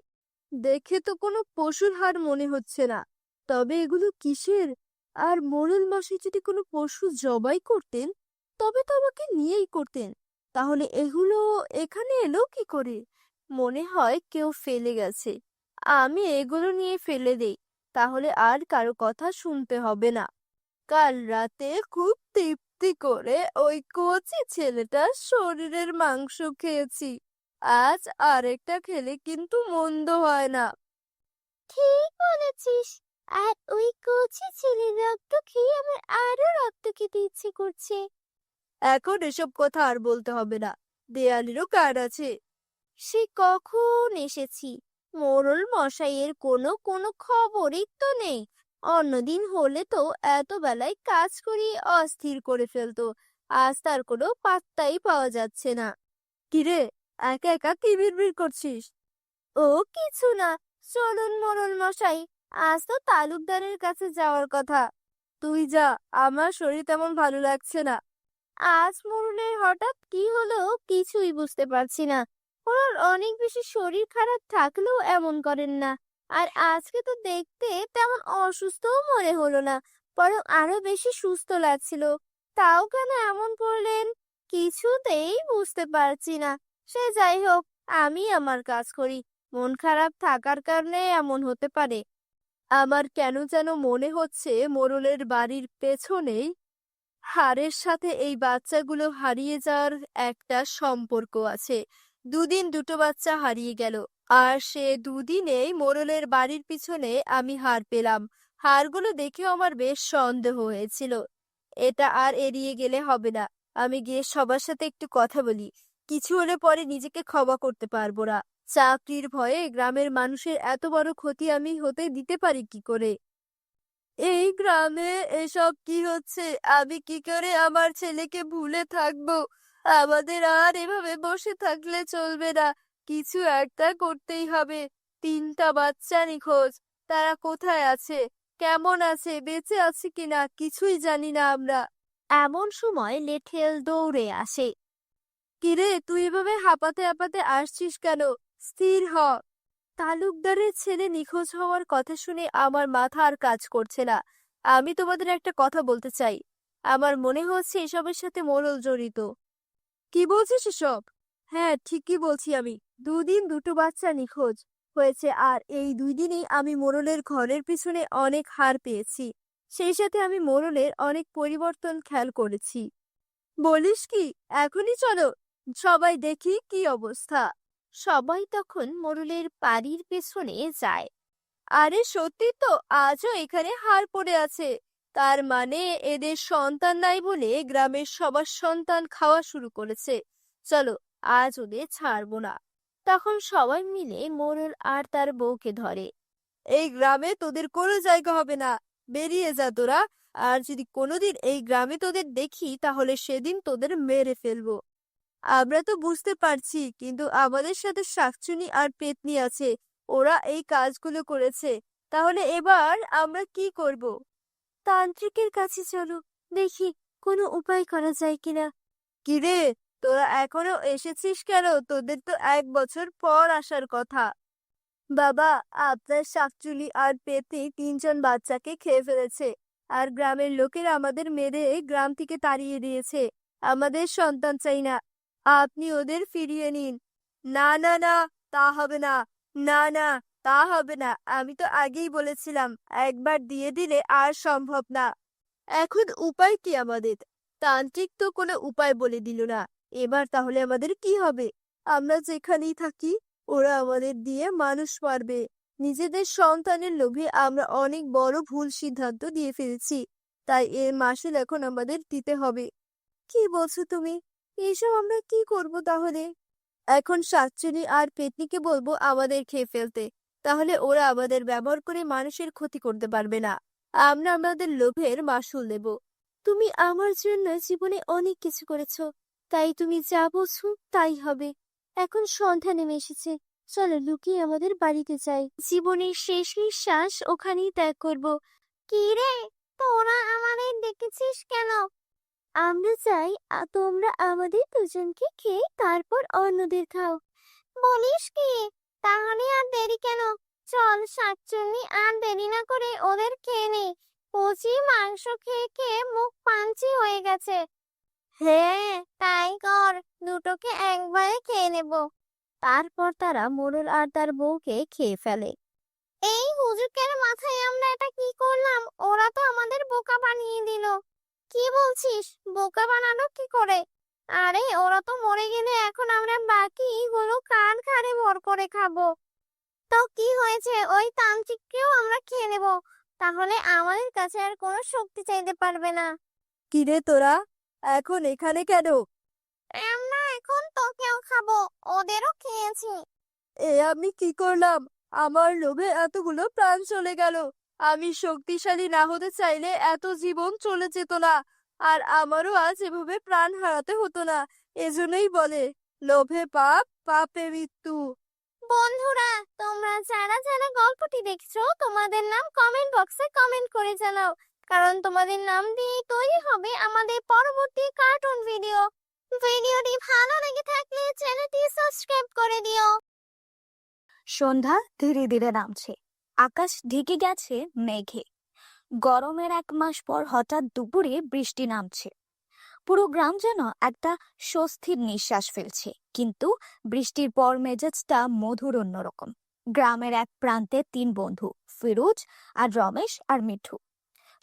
দেখে তো কোনো পশুর হাড় মনে হচ্ছে না। তবে এগুলো কিসের? আর মোড়ল মশাই যদি কোনো পশু জবাই করতেন তবে তো আমাকে নিয়েই করতেন। তাহলে এগুলো এখানে এলো কি করে? মনে হয় কেউ ফেলে গেছে। আমি এগুলো নিয়ে ফেলে দেই, তাহলে আর কারো কথা শুনতে হবে না। কাল রাতে খুব তৃপ্তি করে ওই কচি ছেলেটার শরীরের মাংস খেয়েছি। আজ আরেকটা খেলে কিন্তু মন্দ হয় না। ঠিক বলেছিস। আর ওই কচি ছেলের রক্ত খেয়ে আমার আরো রক্ত খেতে ইচ্ছে করছে। এখন এসব কথা আর বলতে হবে না। দেয়ালেরও কার্ড আছে। সে কখন এসেছি, মোড়ল মশাইয়ের কোনো খবরই তো নেই। অন্যদিন হলে তো এত বেলায় কাজ করিয়ে অস্থির করে ফেলতো। আজ তার কোনো পাত্তাই পাওয়া যাচ্ছে না। কিরে, একা একা কি বিড়বিড় করছিস? ও কিছু না। চলুন মোড়ল মশাই, আজ তো তালুকদারের কাছে যাওয়ার কথা। তুই যা, আমার শরীর তেমন ভালো লাগছে না। আজ মোড়লের হঠাৎ কি হলো কিছুই বুঝতে পারছি না। ওনার অনেক বেশি শরীর খারাপ থাকলেও এমন করেন না। আর আজকে তো দেখতে তেমন অসুস্থও মনে হলো না, বরং আরো বেশি সুস্থ লাগছিল। তাও কেন এমন করলেন কিছুতেই বুঝতে পারছি না। সে যাই হোক, আমি আমার কাজ করি। মন খারাপ থাকার কারণে এমন হতে পারে। আমার কেন যেন মনে হচ্ছে মোড়লের বাড়ির পেছনেই হাড়ের সাথে এই বাচ্চাগুলো হারিয়ে যাওয়ার একটা সম্পর্ক আছে। দুদিন দুটো বাচ্চা হারিয়ে গেল, আর সে দুদিনেই মোড়লের বাড়ির পিছনে আমি হাড় পেলাম। হাড়গুলো দেখেও আমার বেশ সন্দেহ হয়েছিল। এটা আর এড়িয়ে গেলে হবে না। আমি গিয়ে সবার সাথে একটু কথা বলি। কিছু হলে পরে নিজেকে ক্ষমা করতে পারবো না। চাকরির ভয়ে গ্রামের মানুষের এত বড় ক্ষতি আমি হতে দিতে পারি কি করে? এই গ্রামে এসব কি হচ্ছে? আমি কি করে আমার ছেলেকে ভুলে থাকবো? আমাদের আর এভাবে বসে থাকলে চলবে না। কিছু একটা করতেই হবে। তিনটা বাচ্চা নিখোঁজ। তারা কোথায় আছে, কেমন আছে, বেঁচে আছে কিনা কিছুই জানি না আমরা। এমন সময় লেঠেল দৌড়ে আসে। কিরে, তুই এভাবে হাঁপাতে হাঁপাতে আসছিস কেন? স্থির হ। তালুকদারের ছেলে নিখোঁজ হওয়ার কথা শুনে আমার মাথা আর কাজ করছে না। আমি তোমাদের একটা কথা বলতে চাই। আমার মনে হচ্ছে এসবের সাথে মোড়ল জড়িত। কি বলছিস এসব? হ্যাঁ, ঠিকই বলছি আমি। দুদিন দুটো বাচ্চা নিখোঁজ হয়েছে, আর এই 2 দিনেই আমি মোড়লের ঘরের পিছনে অনেক হাড় পেয়েছি। সেই সাথে আমি মোড়লের অনেক পরিবর্তন খেয়াল করেছি। বলিস কি? এখনই চলো, সবাই দেখি কি অবস্থা। সবাই তখন মোড়লের বাড়ির পেছনে যায়। আরে সত্যি তো, আজও এখানে হাড় পড়ে আছে। তার মানে এদের সন্তান নাই বলে গ্রামের সবার সন্তান খাওয়া শুরু করেছে। চলো, আজ ওদের ছাড়বো না। তখন সবাই মিলে মোড়ল আর তার বউকে ধরে। এই গ্রামে তোদের কোনো জায়গা হবে না। বেরিয়ে যা তোরা। আর যদি কোনোদিন এই গ্রামে তোদের দেখি তাহলে সেদিন তোদের মেরে ফেলবো। আমরা তো বুঝতে পারছি, কিন্তু আমাদের সাথে শাকচুনি আর পেতনি আছে। ওরা এই কাজগুলো করেছে। তাহলে এবার আমরা কি করব? তান্ত্রিকের কাছে চলো, দেখি কোনো উপায় করা যায় কিনা। কিরে, তোরা এখনো এসেছিস কেন? তোদের তো 1 বছর পর আসার কথা। বাবা, আপনার শাকচুনি আর পেতনি 3জন বাচ্চাকে খেয়ে ফেলেছে। আর গ্রামের লোকেরা আমাদের মেরে গ্রাম থেকে তাড়িয়ে দিয়েছে। আমাদের সন্তান চাই না। আপনি ওদের ফিরিয়ে নিন। না না না, তা হবে না। না না, তা হবে না। আমি তো আগেই বলেছিলাম, একবার দিয়ে দিলে আর সম্ভব না। এখন উপায় কি আমাদের? তান্ত্রিক তো কোনো উপায় বলে দিল না। এবার তাহলে আমাদের কি হবে? আমরা যেখানেই থাকি, ওরা আমাদের দিয়ে মানুষ মারবে। নিজেদের সন্তানের লোভে আমরা অনেক বড় ভুল সিদ্ধান্ত দিয়ে ফেলেছি। তাই এর মাসুল এখন আমাদের দিতে হবে। কি বলছো তুমি? এসব আমরা কি করব তাহলে? এখন শাকচুন্নি আর পেতনিকে বলবো আমাদের খেয়ে ফেলতে। তাহলে ওরা আমাদের ব্যবহার করে মানুষের ক্ষতি করতে পারবে না। আমরা আমাদের লোভের মাসুল দেব। তুমি আমার জন্য জীবনে অনেক কিছু করেছো, তাই তুমি যা বলছো তাই হবে। এখন সন্ধ্যা নেমে এসেছে, চলো লুকিয়ে আমাদের বাড়িতে যাই। জীবনের শেষ নিঃশ্বাস ওখানেই ত্যাগ করব। কি রে, তোরা আমাদের ডেকেছিস কেন? আমরা চাই তোমরা আমাদের দুজনকে খেয়ে তারপর অন্যদের খাও। বলিস কি? তাহলে আর দেরি কেন? চল শাকচুন্নি, আর দেরি না করে ওদের খেয়ে নে। কচি মাংস খেয়ে খেয়ে মুখ পাঞ্চি হয়ে গেছে। হ্যাঁ, তাই কর। দুটোকে একবারে খেয়ে নেব। তারপর তারা মোড়ল আর তার বউকে খেয়ে ফেলে। এই হুজুকের মাথায় আমরা এটা কি করলাম? ওরা তো আমাদের বোকা বানিয়ে দিল। কি বলছিস? বোকা বানানো কি করে? আরে ওরা তো মরে গেলে এখন আমরা বাকিগুলো কান ঘাড়ে ভর করে খাবো। তো কি হয়েছে? ওই তান্ত্রিককেও আমরা খেয়ে নেব। তাহলে আমাদের কাছে আর কোনো শক্তি চাইতে পারবে না। কিরে তোরা, এখন এখানে কেন? আমরা এখন তোকেও খাবো, ওদেরও খেয়েছি। এ আমি কি করলাম? আমার লোভে এতগুলো প্রাণ চলে গেল। আমি শক্তিশালী না হতে চাইলে এত জীবন চলে যেত না। আর আমারও আজ এভাবে প্রাণ হারাতে হতো না। এজন্যই বলে, লোভে পাপ, পাপে মৃত্যু। বন্ধুরা, তোমরা যারা যারা গল্পটি দেখছো, তোমাদের নাম কমেন্ট বক্সে কমেন্ট করে জানাও। কারণ তোমাদের নাম দিয়ে তৈরি হবে আমাদের পরবর্তী কার্টুন ভিডিও। ভিডিওটি ভালো লেগে থাকলে চ্যানেলটি সাবস্ক্রাইব করে দিও। সন্ধ্যা ধীরে ধীরে নামছে, আকাশ ঢেকে গেছে মেঘে। গরমের 1 মাস পর হঠাৎ দুপুরে বৃষ্টি নামছে। পুরো গ্রাম যেন একটা স্বস্তির নিঃশ্বাস ফেলছে, কিন্তু বৃষ্টির পর মেজাজটা মধুর অন্যরকম। গ্রামের এক প্রান্তে 3 বন্ধু, ফিরোজ আর রমেশ আর মিঠু,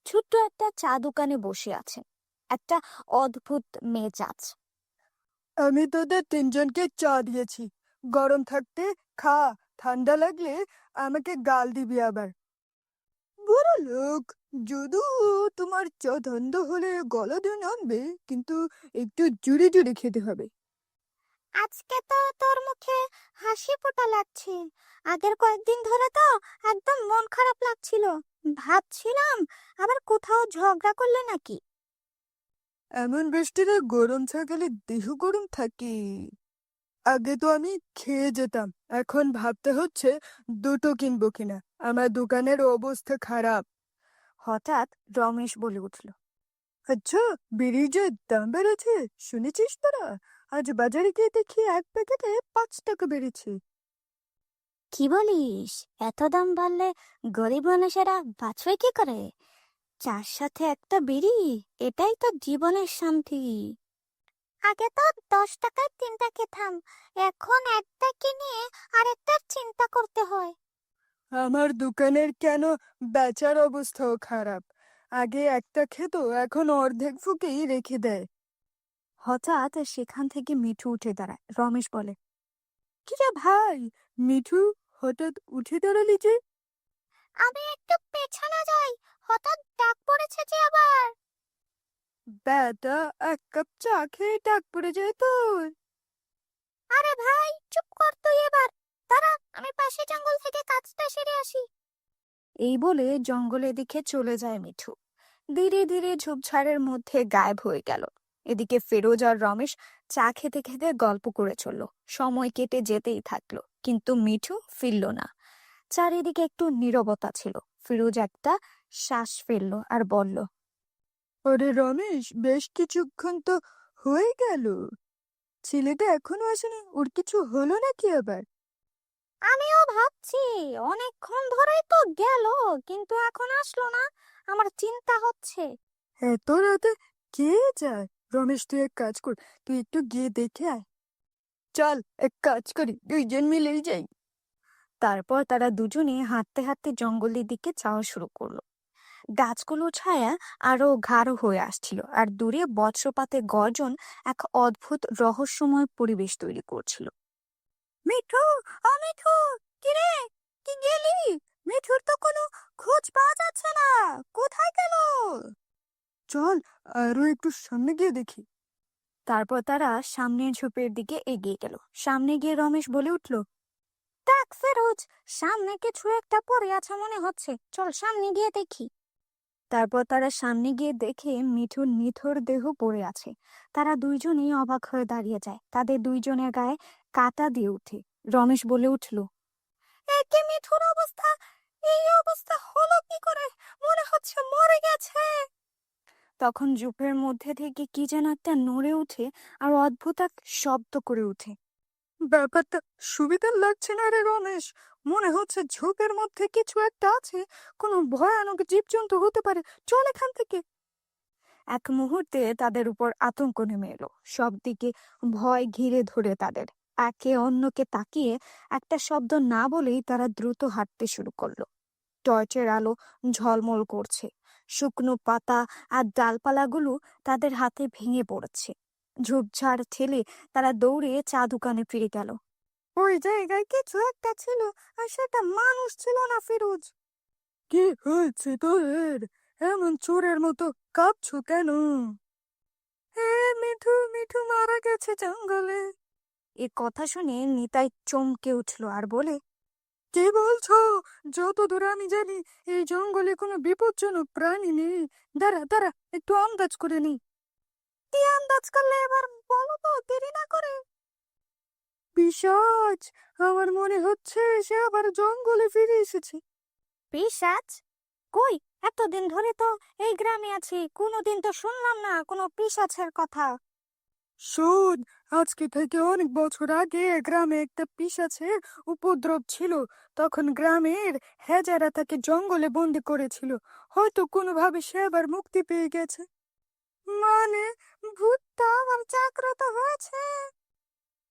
ছোট্ট একটা চা দোকানে বসে আছেন। একটা অদ্ভুত মেজাজ। আমি তোদের 3জনকে চা দিয়েছি, গরম থাকতে খা, ঠান্ডা লাগলে আমাকে গাল দিবি আবার। বড় লোক, যদিও তোমার চা ঠান্ডা হলে গলা দিয়ে নামবে, কিন্তু একটু জুড়ে জুড়ে খেতে হবে। আজকে তো তোর মুখে হাসি ফোটা লাগছে। আগের কয়েকদিন ধরে তো একদম মন খারাপ লাগছিল। ভাবছিলাম আবার কোথাও ঝগড়া করলে নাকি। এমন বৃষ্টিতে গরম চা খেলে দেহ গরম থাকে। আগে তো আমি খেয়ে যেতাম, এখন ভাবতে হচ্ছে দুটো কিনবো কিনা। আমার দোকানের অবস্থা খারাপ। হঠাৎ রমেশ বলে উঠল, আচ্ছা, বিড়ির যে দাম বেড়েছে শুনেছিস তোরা? আজ বাজারে গিয়ে দেখি এক প্যাকেটে 5 টাকা বেড়েছে। কি বলিস? এত দাম বাড়লে গরিব মানুষেরা বাঁচবে কি করে? চার সাথে একটা বিড়ি, এটাই তো জীবনের শান্তি। আগে তো 10 টাকায় 3টা খেতাম, এখন একটা কিনে আরেকটার চিন্তা করতে হয়। আমার দোকানের কেন বেচার অবস্থাও খারাপ। আগে একটা খেত, এখন অর্ধেক ফুকেই রেখে দেয়। হঠাৎ সেখান থেকে মিঠু উঠে দাঁড়ায়। রমেশ বলে, কিরে ভাই, মিঠু, হঠাৎ উঠে দাঁড়ালি যে? আমি একটু পেছনে যাই, হঠাৎ ডাক পড়েছে যে আবার। বেটা, 1 কাপ চা খেয়ে ডাক পড়ে যায় তোর? আরে ভাই, চুপ কর তুই এবার। দাঁড়া, আমি পাশে জঙ্গল থেকে কাজটা সেরে আসি। এই বলে জঙ্গলের দিকে চলে যায় মিঠু। ধীরে ধীরে ঝোপঝাড়ের মধ্যে গায়েব হয়ে গেল। এদিকে ফিরোজ আর রমেশ চা খেতে খেতে গল্প করে চলল। সময় কেটে যেতেই থাকলো, কিন্তু মিঠু ফিরল না। চারিদিকে একটু নীরবতা ছিল। ফিরোজ একটা শ্বাস ফেললো আর বলল, ওরে রমেশ, বেশ কিছুক্ষণ তো হয়ে গেল, ছেলেটা এখনো আসেনি। ওর কিছু হলো নাকি আবার? আমিও ভাবছি, অনেকক্ষণ ধরেই তো গেল, কিন্তু এখন আসলো না। আমার চিন্তা হচ্ছে। এত রাতে কে যায়? রমেশ, তুই এক কাজ কর, তুই একটু গিয়ে দেখে আয়। চল, এক কাজ করি, 2জন মিলেই যাই। তারপর তারা দুজনে হাঁটতে হাঁটতে জঙ্গলের দিকে যাওয়া শুরু করলো। গাছগুলোর ছায়া আরো গাঢ় হয়ে আসছিল, আর দূরে বজ্রপাতের গর্জন এক অদ্ভুত রহস্যময় পরিবেশ তৈরি করছিল। মিঠু, ও মিঠু, কিরে, কি গেলি? মিঠুর তো কোনো খোঁজ পাওয়া যাচ্ছে না, কোথায় গেল? চল আরো একটু সামনে গিয়ে দেখি। তারপর তারা সামনের ঝোপের দিকে এগিয়ে গেল। সামনে গিয়ে রমেশ বলে উঠল, দেখ ফেরোজ, সামনে কিছু একটা পড়ে আছে মনে হচ্ছে, চল সামনে গিয়ে দেখি। তারপর তারা সামনে গিয়ে দেখে মিঠুর নিথর দেহ পড়ে আছে। তারা দুইজনেই অবাক হয়ে দাঁড়িয়ে যায়, তাদের দুইজনের গায়ে কাঁটা দিয়ে উঠে। রমেশ বলে উঠল, একে মিঠুর অবস্থা, এই অবস্থা হলো কি করে? মনে হচ্ছে মরে গেছে। তখন ঝোপের মধ্যে থেকে কি যেন একটা নড়ে ওঠে আর অদ্ভুত এক শব্দ করে ওঠে। ব্যাপারটা সুবিধার লাগছে না রে রমেশ, মনে হচ্ছে ঝোপের মধ্যে কিছু একটা আছে, কোনো ভয়ানক জীবজন্তু হতে পারে, চল এখান থেকে। এক মুহূর্তে তাদের উপর আতঙ্ক নেমে এলো। সব দিকে ভয় ঘিরে ধরে তাদের। একে অন্যকে তাকিয়ে একটা শব্দ না বলেই তারা দ্রুত হাঁটতে শুরু করলো। টর্চের আলো ঝলমল করছে, শুকনো পাতা আর ডালপালাগুলো তাদের হাতে ভেঙে পড়ছে। ঝোপঝাড় ঠেলে তারা দৌড়ে চা দোকানে ফিরে গেল। ওই জায়গায় কিছু একটা ছিল, আর সেটা মানুষ ছিল না ফিরোজ। কি হয়েছে তোর? এমন চোরের মতো কাঁপছো কেন? মিঠু, মিঠু মারা গেছে জঙ্গলে। এ কথা শুনে নিতাই চমকে উঠল আর বলে, কি বলছো? যতদূর আমি জানি এই জঙ্গলে কোনো বিপজ্জনক প্রাণী নেই। দাঁড়া দাঁড়া, একটু আন্দাজ করে নি। কি আন্দাজ করলে এবার বলো তো, দেরি না করে। পিশাচ! আমার মনে হচ্ছে সে আবার জঙ্গলে ফিরে এসেছে। পিশাচ? কই, এতদিন ধরে তো এই গ্রামে আছি, কোনোদিন তো শুনলাম না কোনো পিশাচের কথা। শোন, আজকে থেকে অনেক বছর আগে গ্রামে একটা পিশাচের উপদ্রব ছিল। তখন গ্রামের হেজারা তাকে জঙ্গলে বন্দি করেছিল। হয়তো কোনোভাবে সে আবার মুক্তি পেয়ে গেছে। মানে, ভূতটা আমার জাগ্রত হয়েছে।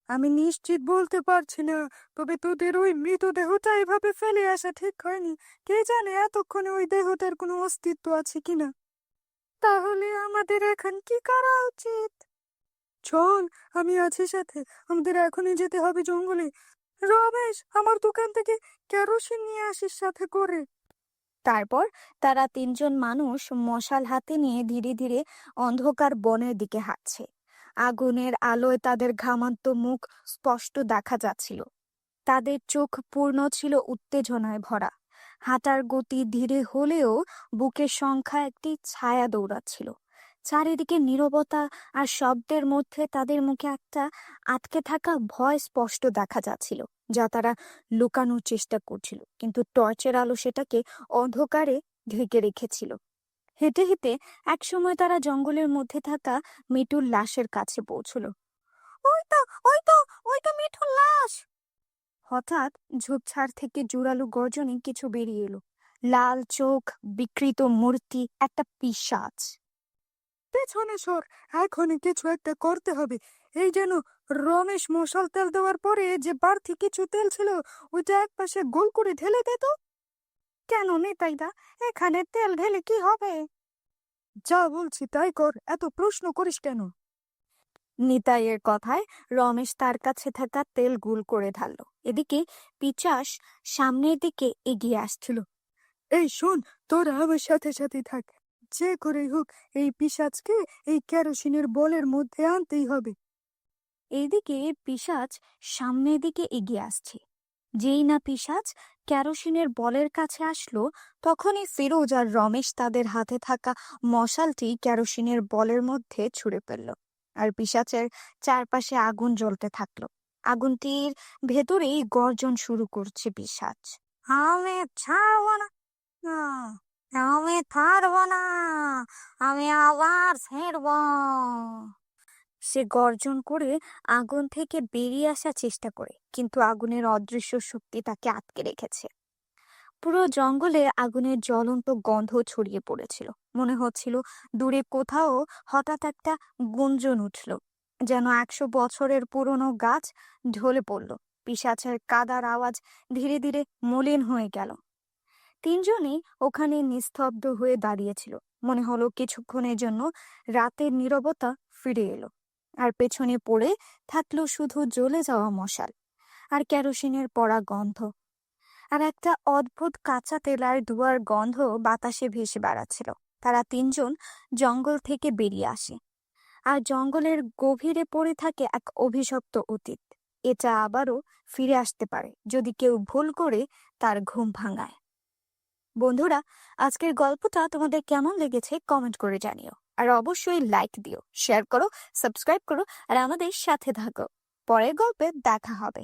আমি নিশ্চিত বলতে পারছি না, তবে তোদের ওই মৃতদেহটা এভাবে ফেলে আসা ঠিক হয়নি। কে জানে এতক্ষণে ওই দেহটার কোনো অস্তিত্ব আছে কিনা। তাহলে আমাদের এখন কি করা উচিত? চল, আমি আছি সাথে। আমাদের এখনই যেতে হবে জঙ্গলে। রমেশ, আমার দোকান থেকে কেরোসিন নিয়ে আসিস সাথে করে। তারপর তারা তিনজন মানুষ মশাল হাতে নিয়ে ধীরে ধীরে অন্ধকার বনের দিকে হাঁটছে। আগুনের আলোয় তাদের ঘামান্ত মুখ স্পষ্ট দেখা যাচ্ছিল। তাদের চোখ পূর্ণ ছিল উত্তেজনায় ভরা। হাঁটার গতি ধীরে হলেও বুকের সংখ্যা একটি ছায়া দৌড়াচ্ছিল। চারিদিকে নীরবতা আর শব্দের মধ্যে তাদের মুখে একটা আটকে থাকা ভয় স্পষ্ট দেখা যাচ্ছিল, যা তারা লুকানোর চেষ্টা করছিল, কিন্তু টর্চের আলো সেটাকে অন্ধকারে ঢেকে রেখেছিল। হেঁটে হেঁটে একসময় তারা জঙ্গলের মধ্যে থাকা মিঠুর লাশের কাছে পৌঁছলো। ওই তো, ওই তো, ওই তো মিঠুর লাশ! হঠাৎ ঝোপঝাড় থেকে জোরালো গর্জনে কিছু বেরিয়ে এলো। লাল চোখ, বিকৃত মূর্তি, একটা পিশাচ। পেছনে সর, এখনই কিছু একটা করতে হবে। এই যেন রমেশ মশাল তেল দেওয়ার পরে যে বাড়তি কিছু তেল ছিল, ওইটা একপাশে গোল করে ঢেলে দে তো। কেন নিতাইদা, এখানে তেল ঢেলে কি হবে? যা বলছি তাই কর, এত প্রশ্ন করিস কেন? নিতাইয়ের কথায় রমেশ তার কাছে থাকা তেল গুল করে ঢাললো। এদিকে পিচাস সামনের দিকে এগিয়ে আসছিল। এই শোন, তোরা আমার সাথে সাথে থাক। যে করেই হোক এই পিশাচকে এই কেরোসিনের বলের মধ্যে আনতেই হবে। এইদিকে পিশাচ সামনের দিকে এগিয়ে আসছে। যেই না পিশাচ কেরোসিনের বলের কাছে আসলো, তখনই ফিরোজ আর রমেশ তাদের হাতে থাকা মশালটি কেরোসিনের বলের মধ্যে ছুঁড়ে ফেলল, আর পিশাচের চারপাশে আগুন জ্বলতে থাকলো। আগুনটির ভেতরেই গর্জন শুরু করছে পিশাচ। আমি ছাড়বো না, আমি ছাড়বো না, আমি আবার ছেড়ব। সে গর্জন করে আগুন থেকে বেরিয়ে আসার চেষ্টা করে, কিন্তু আগুনের অদৃশ্য শক্তি তাকে আটকে রেখেছে। পুরো জঙ্গলে আগুনের জ্বলন্ত গন্ধ ছড়িয়ে পড়েছিল। মনে হচ্ছিল দূরে কোথাও হঠাৎ একটা গুঞ্জন উঠল, যেন 100 বছরের পুরনো গাছ ঢলে পড়ল। পিশাচের কাদার আওয়াজ ধীরে ধীরে মলিন হয়ে গেল। তিনজনই ওখানে নিস্তব্ধ হয়ে দাঁড়িয়েছিল। মনে হলো কিছুক্ষণের জন্য রাতের নীরবতা ফিরে এলো, আর পেছনে পড়ে থাকলো শুধু জ্বলে যাওয়া মশাল আর কেরোসিনের পড়া গন্ধ, আর একটা অদ্ভুত কাঁচা তেলার ধোঁয়ার গন্ধ বাতাসে ভেসে বেড়াচ্ছিল। তারা তিনজন জঙ্গল থেকে বেরিয়ে আসে, আর জঙ্গলের গভীরে পড়ে থাকে এক অভিশপ্ত অতীত। এটা আবারও ফিরে আসতে পারে যদি কেউ ভুল করে তার ঘুম ভাঙায়। বন্ধুরা, আজকের গল্পটা তোমাদের কেমন লেগেছে কমেন্ট করে জানিও, আর অবশ্যই লাইক দিও, শেয়ার করো, সাবস্ক্রাইব করো, আর আমাদের সাথে থাকো। পরের গল্পে দেখা হবে।